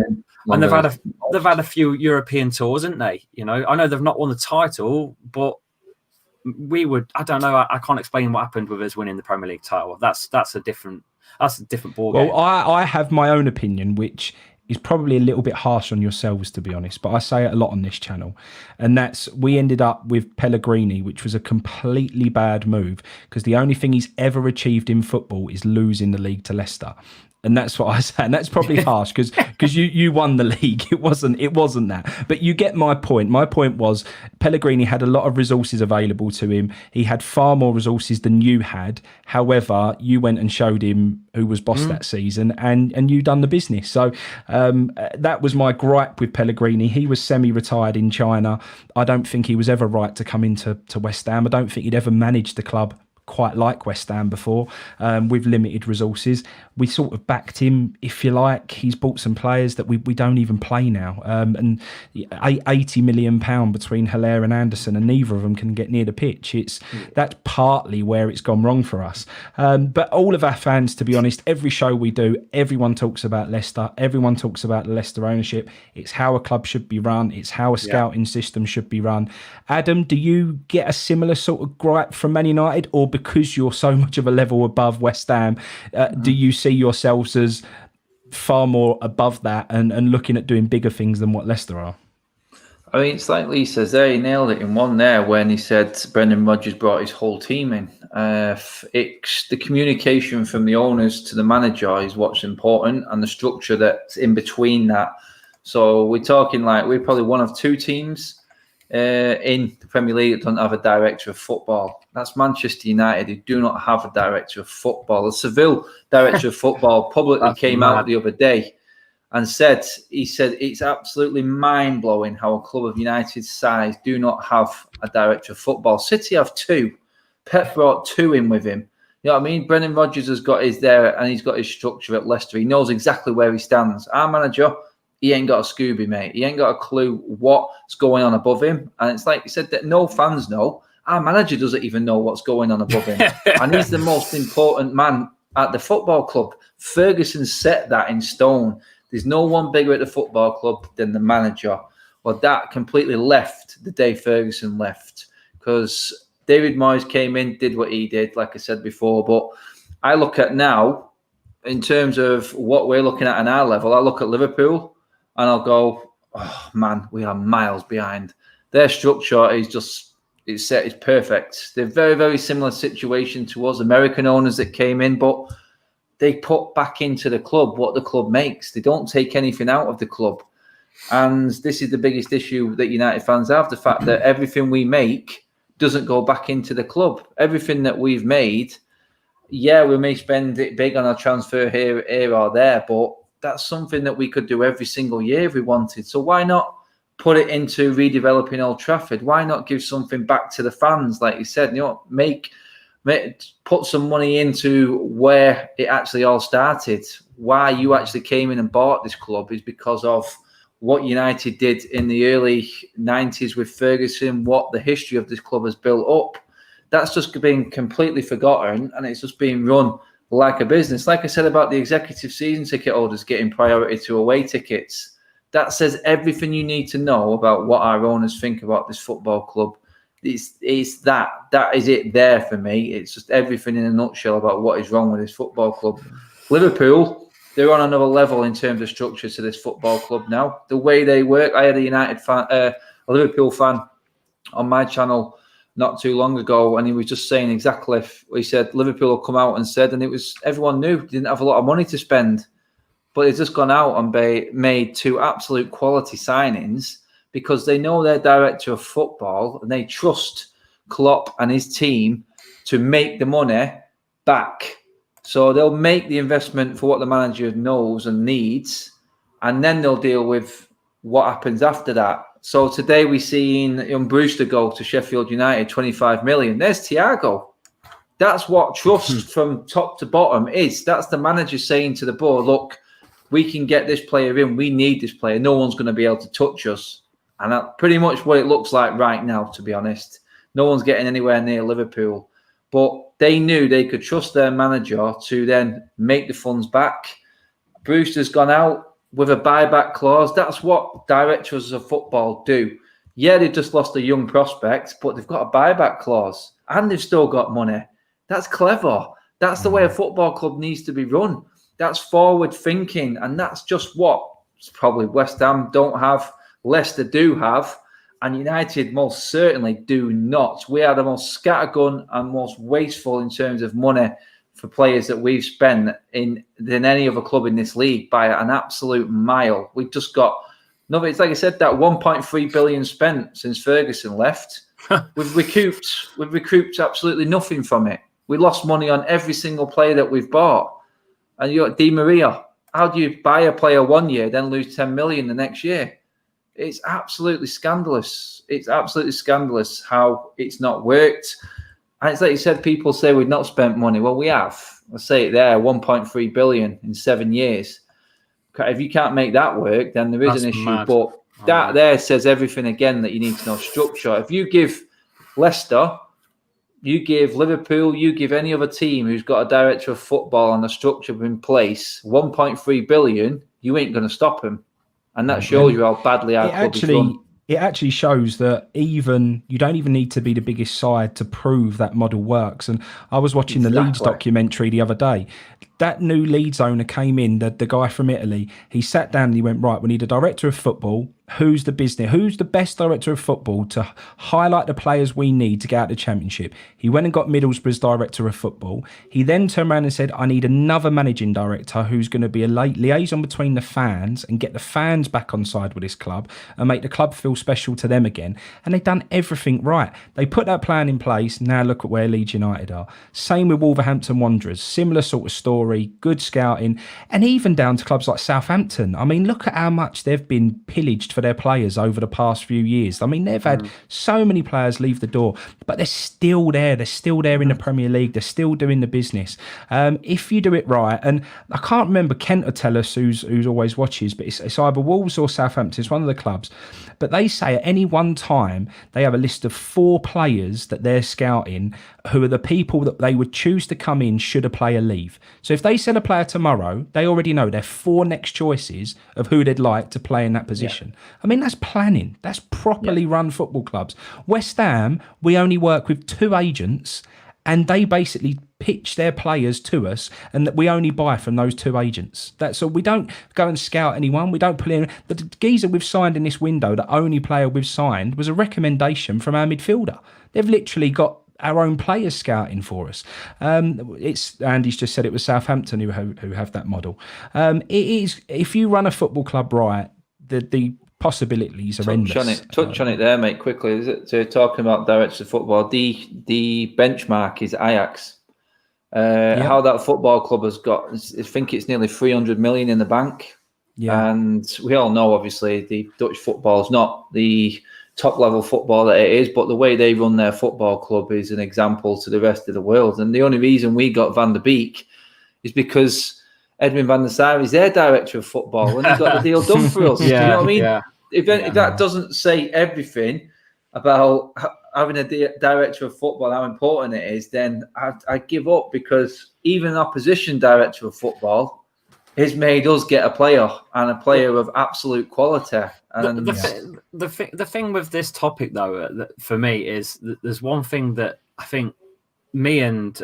And they've had a few European tours, haven't they? I know they've not won the title, but I don't know. I can't explain what happened with us winning the Premier League title. That's a different ball game. Well, I have my own opinion, which is probably a little bit harsh on yourselves, to be honest, but I say it a lot on this channel. And that's, we ended up with Pellegrini, which was a completely bad move, because the only thing he's ever achieved in football is losing the league to Leicester. And that's what I say, and that's probably harsh because you won the league. It wasn't that. But you get my point. My point was Pellegrini had a lot of resources available to him. He had far more resources than you had. However, you went and showed him who was boss that season, and you done the business. So that was my gripe with Pellegrini. He was semi-retired in China. I don't think he was ever right to come into West Ham. I don't think he'd ever managed the club quite like West Ham before, with limited resources. We sort of backed him, if you like. He's bought some players that we don't even play now, and £80 million between Haller and Anderson, and neither of them can get near the pitch. That's partly where it's gone wrong for us. But all of our fans, to be honest, every show we do, everyone talks about Leicester. Everyone talks about the Leicester ownership. It's how a club should be run. It's how a scouting system should be run. Adam, do you get a similar sort of gripe from Man United, or because you're so much of a level above West Ham, do you see yourselves as far more above that and looking at doing bigger things than what Leicester are? I mean, it's like Lee says there, he nailed it in one there when he said Brendan Rodgers brought his whole team in. The communication from the owners to the manager is what's important, and the structure that's in between that. So we're talking like we're probably one of 2 teams in the Premier League that don't have a director of football. That's Manchester United, who do not have a director of football. The Seville director of football publicly came out the other day and said it's absolutely mind-blowing how a club of United's size do not have a director of football. City have 2. Pep brought 2 in with him. You know what I mean? Brendan Rodgers has got his there, and he's got his structure at Leicester. He knows exactly where he stands. Our manager, he ain't got a Scooby, mate. He ain't got a clue what's going on above him. And it's like you said, that no fans know. Our manager doesn't even know what's going on above him. And he's the most important man at the football club. Ferguson set that in stone. There's no one bigger at the football club than the manager. Well, that completely left the day Ferguson left, because David Moyes came in, did what he did, like I said before. But I look at now, in terms of what we're looking at our level, I look at Liverpool and I'll go, oh man, we are miles behind. Their structure is just, it's perfect. They're very, very similar situation to us, American owners that came in, but they put back into the club what the club makes. They don't take anything out of the club. And this is the biggest issue that United fans have, the fact that everything we make doesn't go back into the club. Everything that we've made, yeah, we may spend it big on a transfer here or there, but that's something that we could do every single year if we wanted. So why not put it into redeveloping Old Trafford? Why not give something back to the fans, like you said? You know, put some money into where it actually all started. Why you actually came in and bought this club is because of what United did in the early 90s with Ferguson, what the history of this club has built up. That's just been completely forgotten, and it's just being run like a business. Like I said about the executive season ticket holders getting priority to away tickets, that says everything you need to know about what our owners think about this football club. It's that is it there for me. It's just everything in a nutshell about what is wrong with this football club. Liverpool, they're on another level in terms of structure to this football club now. The way they work, I had a Liverpool fan on my channel not too long ago, and he was just saying exactly. He said Liverpool have come out and said, and it was everyone knew they didn't have a lot of money to spend, but they've just gone out and made 2 absolute quality signings because they know their director of football and they trust Klopp and his team to make the money back. So they'll make the investment for what the manager knows and needs, and then they'll deal with what happens after that. So today we've seen young Brewster go to Sheffield United, 25 million. There's Thiago. That's what trust from top to bottom is. That's the manager saying to the board, look, we can get this player in. We need this player. No one's going to be able to touch us. And that's pretty much what it looks like right now, to be honest. No one's getting anywhere near Liverpool. But they knew they could trust their manager to then make the funds back. Brewster's gone out with a buyback clause. That's what directors of football do. Yeah, they've just lost a young prospect, but they've got a buyback clause and they've still got money. That's clever. That's the way a football club needs to be run. That's forward thinking, and that's just what probably West Ham don't have, Leicester do have, and United most certainly do not. We are the most scattergun and most wasteful in terms of money for players that we've spent than any other club in this league by an absolute mile. We've just got no. It's like I said, that 1.3 billion spent since Ferguson left. We've recouped absolutely nothing from it. We lost money on every single player that we've bought. And you got Di Maria. How do you buy a player 1 year, then lose 10 million the next year? It's absolutely scandalous. It's absolutely scandalous how it's not worked. And it's like you said, people say we've not spent money. Well, we have. I'll say it there, 1.3 billion in 7 years. If you can't make that work, then there is an issue. Mad. But that there says everything again that you need to know structure. If you give Leicester, you give Liverpool, you give any other team who's got a director of football and a structure in place, 1.3 billion, you ain't going to stop them. And that shows you how badly our club is run. It actually shows that you don't even need to be the biggest side to prove that model works. And I was watching the Leeds documentary the other day. That new Leeds owner came in, the guy from Italy. He sat down and he went, right, we need a director of football who's the business, who's the best director of football to highlight the players we need to get out the Championship. He went and got Middlesbrough's director of football. He then turned around and said, I need another managing director who's going to be a liaison between the fans and get the fans back on side with this club and make the club feel special to them again. And they've done everything right. They put that plan in place. Now look at where Leeds United are. Same with Wolverhampton Wanderers. Similar sort of story, good scouting, and even down to clubs like Southampton. I mean, look at how much they've been pillaged for their players over the past few years. I mean, they've had so many players leave the door, but they're still there. They're still there in the Premier League. They're still doing the business. If you do it right, and I can't remember, Kent will tell us who's always watches, but it's either Wolves or Southampton. It's one of the clubs. But they say at any one time, they have a list of 4 players that they're scouting who are the people that they would choose to come in should a player leave. So if they sell a player tomorrow, they already know their 4 next choices of who they'd like to play in that position. I mean, that's planning. That's properly run football clubs. West Ham, we only work with 2 agents, and they basically pitch their players to us, and that we only buy from those 2 agents. So we don't go and scout anyone. We don't put in. The geezer we've signed in this window, the only player we've signed, was a recommendation from our midfielder. They've literally got our own players scouting for us. It's Andy's just said it was Southampton who have that model. It is, if you run a football club right, the possibilities are endless. Touch on it there, mate, quickly. Is it? So talking about directors of football, the benchmark is Ajax. How that football club has got, I think it's nearly 300 million in the bank. Yeah. And we all know, obviously, the Dutch football is not the top level football that it is, but the way they run their football club is an example to the rest of the world. And the only reason we got Van der Beek is because Edwin van der Sar is their director of football, and he got the deal done for us. You know what I mean? Yeah. If that doesn't say everything about having a director of football, how important it is, then I give up, because even an opposition director of football has made us get a player, and a player of absolute quality. And the thing with this topic, though, for me, is that there's one thing that I think me and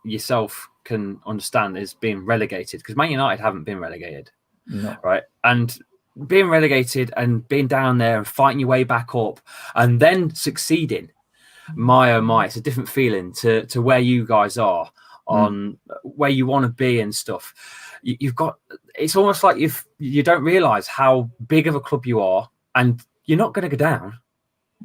yourself can understand is being relegated, because Man United haven't been relegated, right? And being relegated and being down there and fighting your way back up and then succeeding, it's a different feeling to where you guys are on where you want to be and stuff. You've got, it's almost like you don't realize how big of a club you are, and you're not going to go down.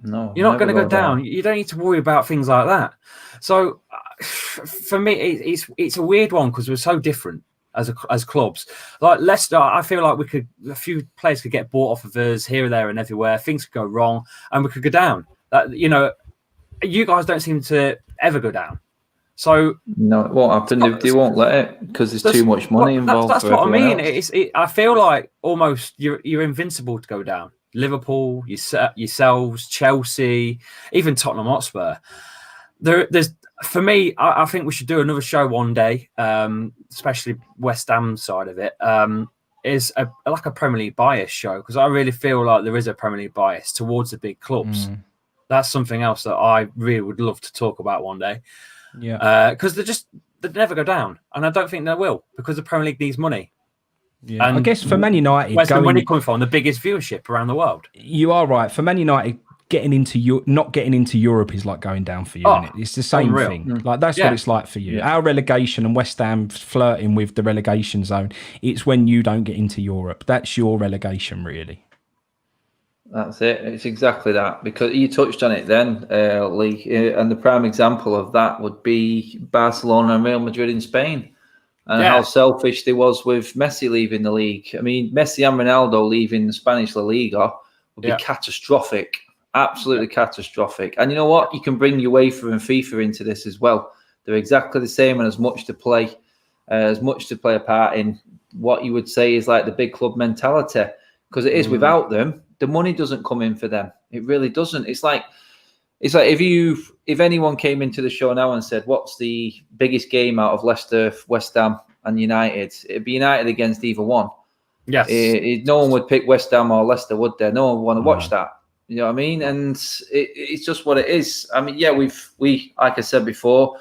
No, you're not going to go down. You don't need to worry about things like that. So for me, it's a weird one, because we're so different as clubs. Like Leicester, I feel like a few players could get bought off of us here, there, and everywhere. Things could go wrong, and we could go down. You guys don't seem to ever go down. So no, it won't happen. They won't let it, because there's too much money involved. That's what I mean. I feel like almost you're invincible to go down. Liverpool, yourselves, Chelsea, even Tottenham Hotspur. There's for me, I think we should do another show one day, especially West Ham side of it. Is like a Premier League bias show, because I really feel like there is a Premier League bias towards the big clubs. That's something else that I really would love to talk about one day. Yeah, because they never go down, and I don't think they will, because the Premier League needs money. Yeah, and I guess for Man United, where's the money coming from? The biggest viewership around the world. You are right. For Man United, not getting into Europe is like going down for you, isn't it? It's the same thing. Like that's what it's like for you. Our relegation and West Ham flirting with the relegation zone. It's when you don't get into Europe. That's your relegation, really. That's it. It's exactly that, because you touched on it then, Lee, and the prime example of that would be Barcelona and Real Madrid in Spain, and how selfish they was with Messi leaving the league. I mean, Messi and Ronaldo leaving the Spanish La Liga would be catastrophic, absolutely catastrophic. And you know what? You can bring UEFA and FIFA into this as well. They're exactly the same, and as much to play a part in what you would say is like the big club mentality, because it is without them. The money doesn't come in for them. It really doesn't. It's like if anyone came into the show now and said, "What's the biggest game out of Leicester, West Ham, and United?" It'd be United against either one. Yes. No one would pick West Ham or Leicester, would there? No one would want to watch that. You know what I mean? And it's just what it is. I mean, yeah, we like I said before,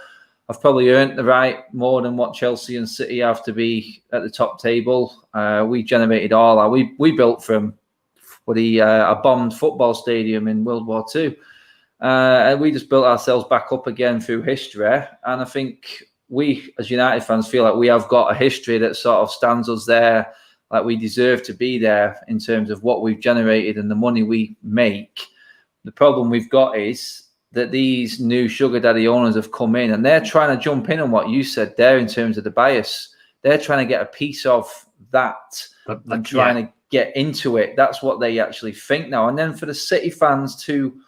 I've probably earned the right more than what Chelsea and City have to be at the top table. We generated we built from but a bombed football stadium in World War II. And we just built ourselves back up again through history. And I think we, as United fans, feel like we have got a history that sort of stands us there, like we deserve to be there in terms of what we've generated and the money we make. The problem we've got is that these new sugar daddy owners have come in and they're trying to jump in on what you said there in terms of the bias. They're trying to get a piece of that and trying to get into it. That's what they actually think now. And then for the City fans to,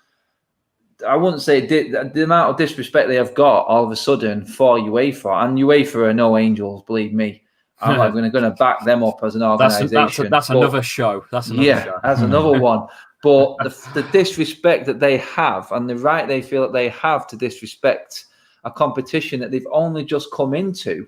I wouldn't say the amount of disrespect they have got all of a sudden for UEFA, and UEFA are no angels, believe me. I'm not going to back them up as an organisation. That's another show. That's another show. That's another one. But the disrespect that they have and the right they feel that they have to disrespect a competition that they've only just come into,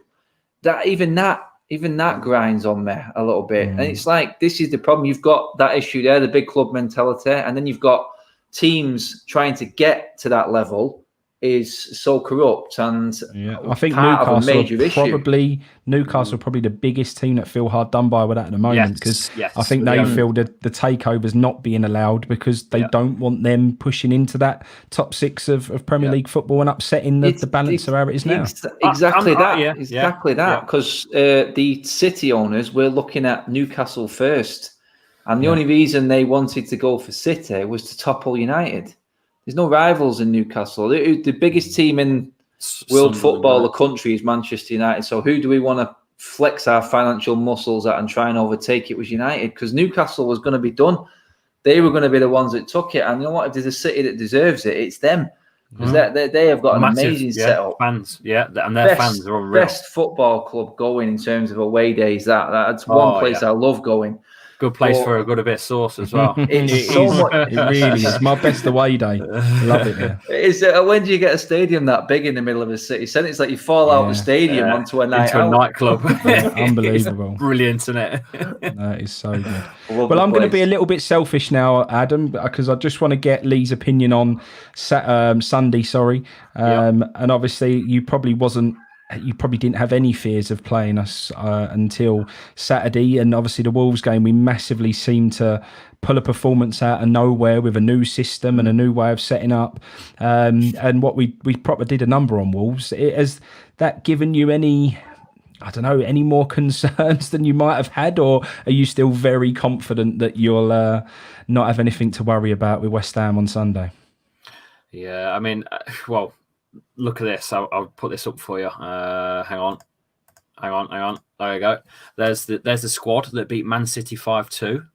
that even that grinds on me a little bit. And it's like, this is the problem. You've got that issue there, the big club mentality, and then you've got teams trying to get to that level is so corrupt, and I think Newcastle are probably the biggest team that feel hard done by with that at the moment, because I think they feel that the takeover's not being allowed because they don't want them pushing into that top six of Premier League football and upsetting the balance of how it is now. Exactly that. Because the City owners were looking at Newcastle first, and the only reason they wanted to go for City was to topple United. There's no rivals in Newcastle. The biggest team in world football, the country, is Manchester United. So who do we want to flex our financial muscles at and try and overtake? It was United, because Newcastle was going to be done. They were going to be the ones that took it. And you know what? If there's a city that deserves it, it's them. Because they have got an amazing setup. Fans, and their fans are unreal. Best football club going in terms of away days. That's one place I love going. Good place for a good bit of sauce as well. It really is my best away day. Love it here. When do you get a stadium that big in the middle of a city centre? It's like you fall out of the stadium onto a nightclub. Unbelievable. It's brilliant, isn't it? That is so good. Well, I'm going to be a little bit selfish now, Adam, because I just want to get Lee's opinion on Sunday. And obviously you probably didn't have any fears of playing us until Saturday. And obviously the Wolves game, we massively seemed to pull a performance out of nowhere with a new system and a new way of setting up. And what we probably did a number on Wolves. Has that given you any more concerns than you might have had? Or are you still very confident that you'll not have anything to worry about with West Ham on Sunday? Yeah, I mean, well, look at this. I'll put this up for you. Hang on. There you go. There's the squad that beat Man City 5-2.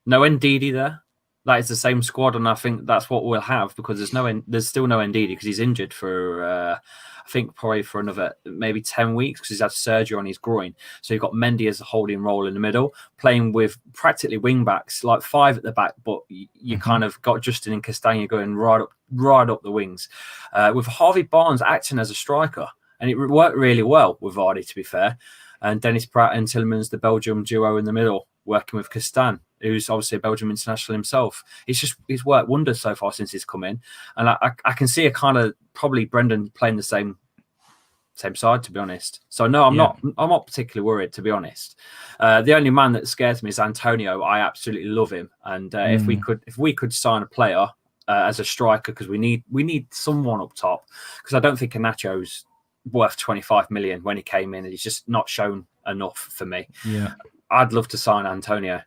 No Ndidi there. That is the same squad, and I think that's what we'll have, because there's still no Ndidi because he's injured for I think probably for another maybe 10 weeks because he's had surgery on his groin. So you've got Mendy as a holding role in the middle, playing with practically wing backs, like 5 at the back, but you kind of got Justin and Castagna going right up the wings, with Harvey Barnes acting as a striker, and it worked really well with Vardy, to be fair. And Dennis Pratt and Tielemans, the Belgium duo in the middle, working with Castan, who's obviously a Belgium international himself. It's worked wonders so far since he's come in. And I can see a kind of probably Brendan playing the same side, to be honest. So no, I'm not particularly worried, to be honest. The only man that scares me is Antonio. I absolutely love him. And if we could sign a player as a striker, because we need someone up top, because I don't think Iheanacho's worth 25 million when he came in, and he's just not shown enough for me. Yeah, I'd love to sign Antonio.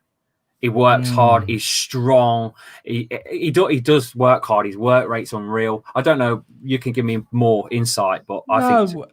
He works hard. He's strong. He does work hard. His work rate's unreal. I don't know. You can give me more insight, but I think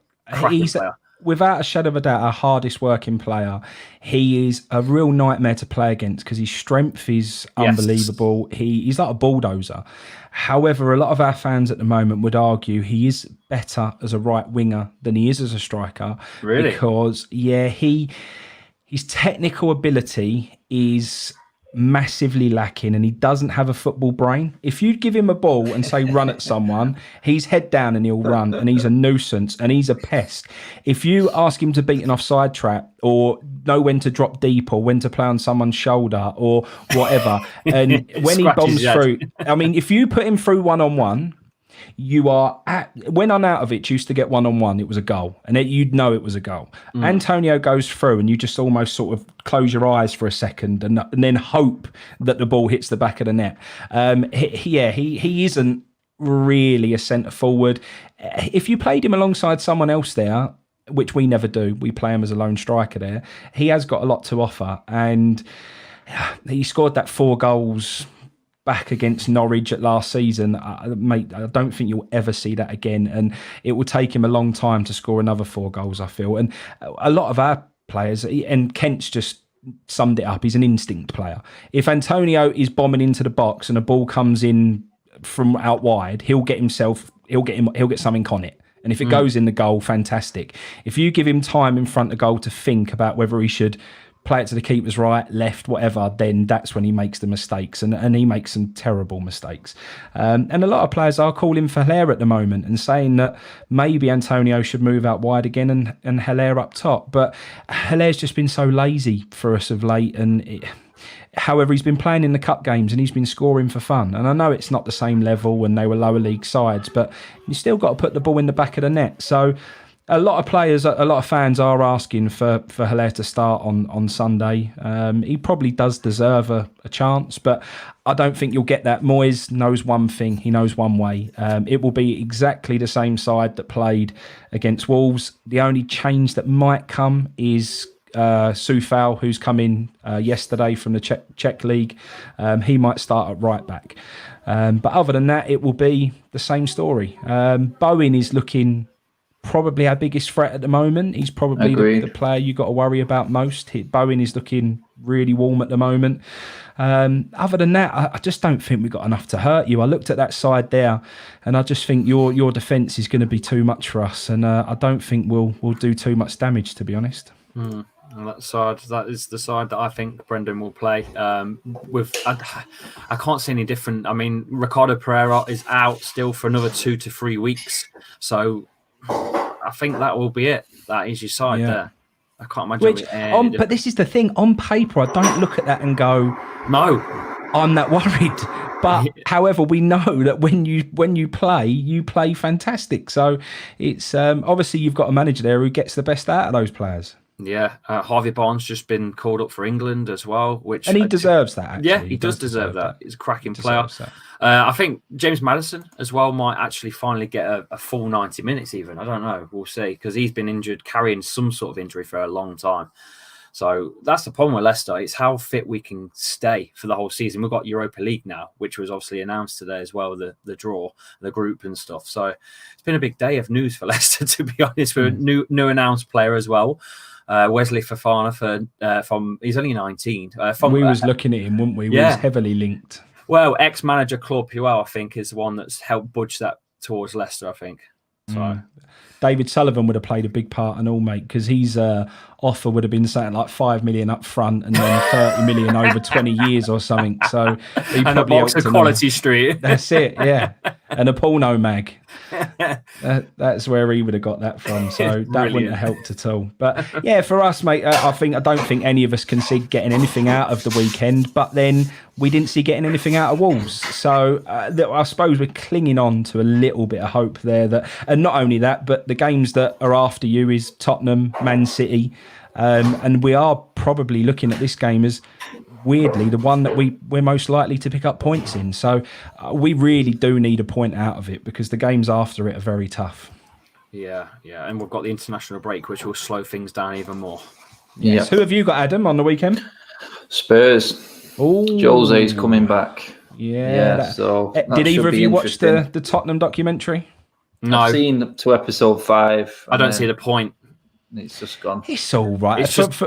he's without a shadow of a doubt our hardest working player. He is a real nightmare to play against because his strength is unbelievable. He's like a bulldozer. However, a lot of our fans at the moment would argue he is better as a right winger than he is as a striker. Really? Because his technical ability is massively lacking, and he doesn't have a football brain. If you give him a ball and say run at someone, he's head down and he'll run, and he's a nuisance and he's a pest. If you ask him to beat an offside trap or know when to drop deep or when to play on someone's shoulder or whatever, and when he bombs through, I mean, if you put him through one-on-one, when Arnautovic used to get one-on-one, it was a goal, and you'd know it was a goal. Antonio goes through, and you just almost sort of close your eyes for a second, and then hope that the ball hits the back of the net. He isn't really a centre forward. If you played him alongside someone else there, which we never do, we play him as a lone striker there, he has got a lot to offer, and he scored that 4 goals back against Norwich at last season. Mate, I don't think you'll ever see that again, and it will take him a long time to score another 4 goals, I feel. And a lot of our players, and Kent's just summed it up, he's an instinct player. If Antonio is bombing into the box and a ball comes in from out wide, he'll get something on it. And if it goes in the goal, fantastic. If you give him time in front of goal to think about whether he should play it to the keeper's right, left, whatever, then that's when he makes the mistakes, and he makes some terrible mistakes. And a lot of players are calling for Haller at the moment and saying that maybe Antonio should move out wide again and Haller up top. But Haller's just been so lazy for us of late, however, he's been playing in the cup games and he's been scoring for fun. And I know it's not the same level when they were lower league sides, but you still got to put the ball in the back of the net. So a lot of players, a lot of fans are asking for Haller to start on Sunday. He probably does deserve a chance, but I don't think you'll get that. Moyes knows one thing. He knows one way. It will be exactly the same side that played against Wolves. The only change that might come is Soufal, who's come in yesterday from the Czech League. He might start at right back. But other than that, it will be the same story. Bowen is looking probably our biggest threat at the moment. He's probably the player you got to worry about most. Bowen is looking really warm at the moment. Other than that, I just don't think we've got enough to hurt you. I looked at that side there, and I just think your defence is going to be too much for us, and I don't think we'll do too much damage, to be honest. And that is the side that I think Brendan will play. I can't see any different. I mean, Ricardo Pereira is out still for another 2 to 3 weeks, so I think that will be it. That is your side there. I can't imagine. But this is the thing. On paper, I don't look at that and go, "No, I'm that worried." But however, we know that when you play fantastic. So it's obviously you've got a manager there who gets the best out of those players. Yeah, Harvey Barnes just been called up for England as well, and he deserves that. Actually. Yeah, he does deserve that. He's a cracking player. I think James Maddison as well might actually finally get a full 90 minutes. Even I don't know. We'll see, because he's been injured, carrying some sort of injury for a long time. So that's the problem with Leicester. It's how fit we can stay for the whole season. We've got Europa League now, which was obviously announced today as well, the draw, the group and stuff. So it's been a big day of news for Leicester, to be honest, with a new announced player as well. Wesley Fofana from he's only 19. We was looking at him, weren't we? We was heavily linked. Well, ex-manager Claude Puel, I think, is the one that's helped budge that towards Leicester, I think. So David Sullivan would have played a big part and all, mate, because his offer would have been something like 5 million up front and then 30 million over 20 years or something. So he and a box of Quality Street. That's it, yeah. And a porno mag. That's where he would have got that from. So that wouldn't have helped at all. But yeah, for us, mate, I don't think any of us can see getting anything out of the weekend. But then we didn't see getting anything out of Wolves. So I suppose we're clinging on to a little bit of hope there. And not only that, but the games that are after you is Tottenham, Man City. And we are probably looking at this game as, weirdly, the one that we're most likely to pick up points in. So we really do need a point out of it, because the games after it are very tough. Yeah. And we've got the international break, which will slow things down even more. Yes. Who have you got, Adam, on the weekend? Spurs. Jose's coming back. Yeah. So did either of you watch the Tottenham documentary? No. I've seen to episode 5. I don't see the point. It's just gone. It's all right. It's just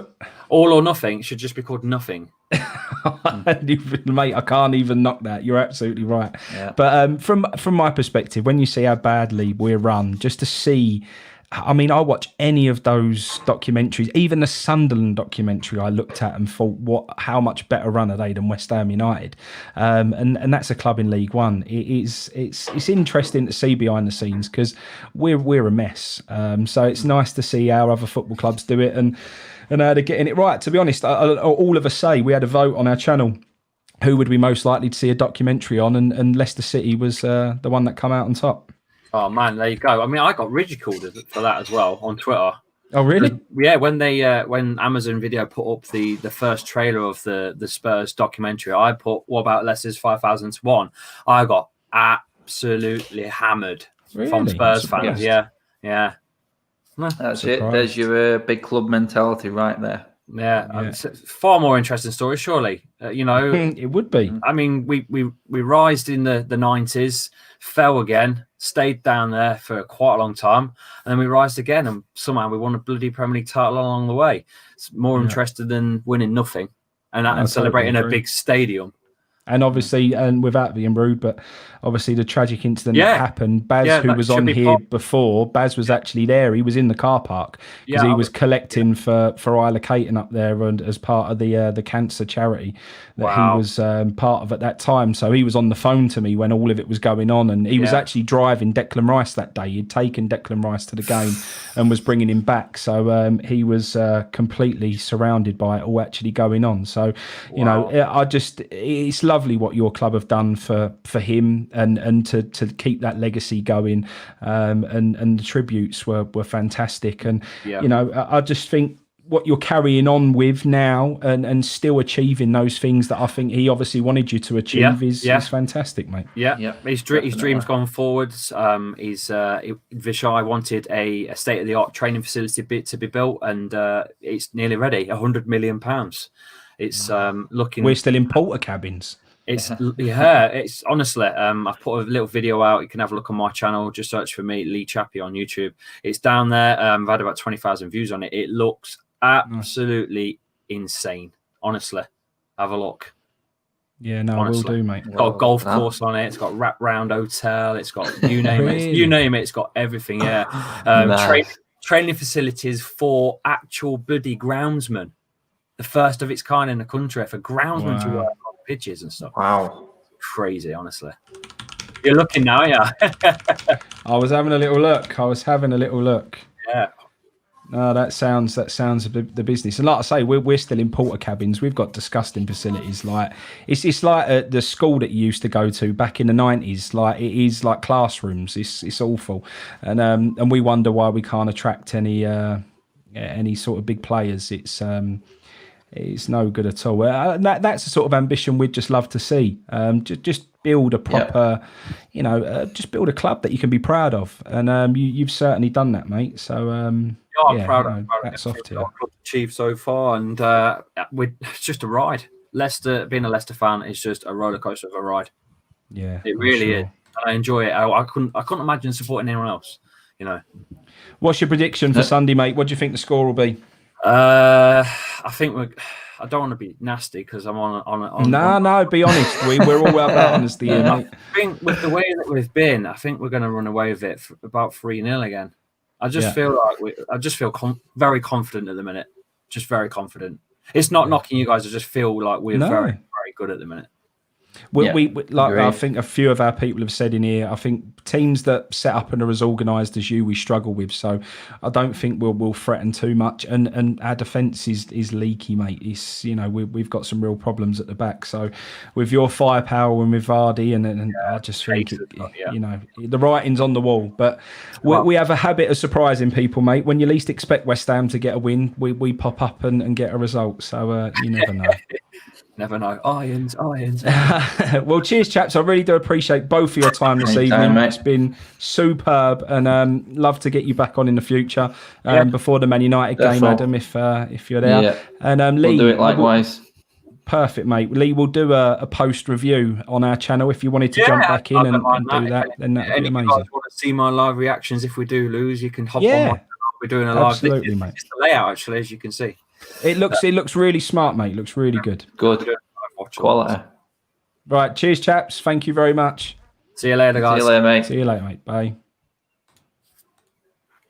all or nothing. It should just be called nothing. Mate, I can't even knock that. You're absolutely right. Yeah. But from my perspective, when you see how badly we're run, just to see, I mean, I watch any of those documentaries, even the Sunderland documentary I looked at and thought, how much better run are they than West Ham United? And that's a club in League One. It's interesting to see behind the scenes, because we're a mess. So it's nice to see how other football clubs do it and how they're getting it right. To be honest, all of us say, we had a vote on our channel who would we most likely to see a documentary on, and Leicester City was the one that come out on top. Oh man, there you go. I mean, I got ridiculed for that as well on Twitter. Oh really? Yeah, when Amazon Video put up the first trailer of the Spurs documentary, I put, what about Leicester's 5,000 to 1? I got absolutely hammered from Spurs fans. Yeah. That's it. There's your big club mentality right there. Yeah. It's a far more interesting story, surely. It would be. I mean, we rised in the 90s, fell again, stayed down there for quite a long time, and then we rised again, and somehow we won a bloody Premier League title along the way. It's more interested than winning nothing and celebrating a big stadium. And obviously, and without being rude, but obviously the tragic incident that happened, Baz, who was on here before, Baz was actually there. He was in the car park because he was collecting for Isla Caton up there, and as part of the cancer charity that he was part of at that time. So he was on the phone to me when all of it was going on, and he was actually driving Declan Rice that day. He'd taken Declan Rice to the game and was bringing him back. So he was completely surrounded by it all actually going on. So, you know, it's lovely what your club have done for him and to keep that legacy going, and the tributes were fantastic. And you know, I just think what you're carrying on with now and still achieving those things that I think he obviously wanted you to achieve is fantastic, mate. His dreams gone forwards. Vishai wanted a state-of-the-art training facility to be built, and it's nearly ready. £100 million. It's looking. We're still in porter cabins. It's it's honestly, I've put a little video out. You can have a look on my channel. Just search for me, Lee Chappie, on YouTube. It's down there. I've had about 20,000 views on it. It looks absolutely insane. Honestly, have a look. Yeah, no, we'll do, mate. It's got a golf course on it. It's got wrap round hotel. It's got you name it. You name it. It's got everything. Yeah, training facilities for actual bloody groundsmen. The first of its kind in the country for groundsmen to work on pitches and stuff. Wow, crazy, honestly. You're looking now, yeah. I was having a little look. Yeah. No, that sounds the business. And like I say, we're still in porter cabins. We've got disgusting facilities. Like it's like the school that you used to go to back in the 90s. Like it is like classrooms. It's awful, and we wonder why we can't attract any sort of big players. It's no good at all. That's the sort of ambition we'd just love to see. Just build a proper, just build a club that you can be proud of. And you've certainly done that, mate. So I'm proud of what our club achieved so far. And it's just a ride. Leicester, being a Leicester fan, is just a roller coaster of a ride. Yeah, it really is. I enjoy it. I couldn't imagine supporting anyone else. You know. What's your prediction for Sunday, mate? What do you think the score will be? I think I don't want to be nasty because I'm on. No, be honest. We're all about honesty here, mate. I think with the way that we've been, I think we're going to run away with it for about 3-0 again. I just feel like very confident at the minute. Just very confident. It's not knocking you guys. I just feel like we're very, very good at the minute. I think a few of our people have said in here, I think teams that set up and are as organised as you, we struggle with. So I don't think we'll threaten too much. And our defence is leaky, mate. It's, we've got some real problems at the back. So with your firepower and with Vardy, and I just think the writing's on the wall. But we have a habit of surprising people, mate. When you least expect West Ham to get a win, we pop up and get a result. So you never know. Never know. Irons. Well, cheers, chaps. I really do appreciate both of your time this evening. It's been superb, and love to get you back on in the future before the Man United game, Adam, if you're there. Yeah. And Lee, we'll do it likewise. Perfect, mate. Lee, we'll do a post review on our channel. If you wanted to jump back in and do that, then that'd be amazing. If you guys want to see my live reactions if we do lose, you can hop on my channel. We're doing a live. Absolutely, mate. It's the layout, actually, as you can see. It looks really smart, mate. It looks really good. Good. Quality. Right. Cheers, chaps. Thank you very much. See you later, guys. See you later, mate. See you later, mate. Bye.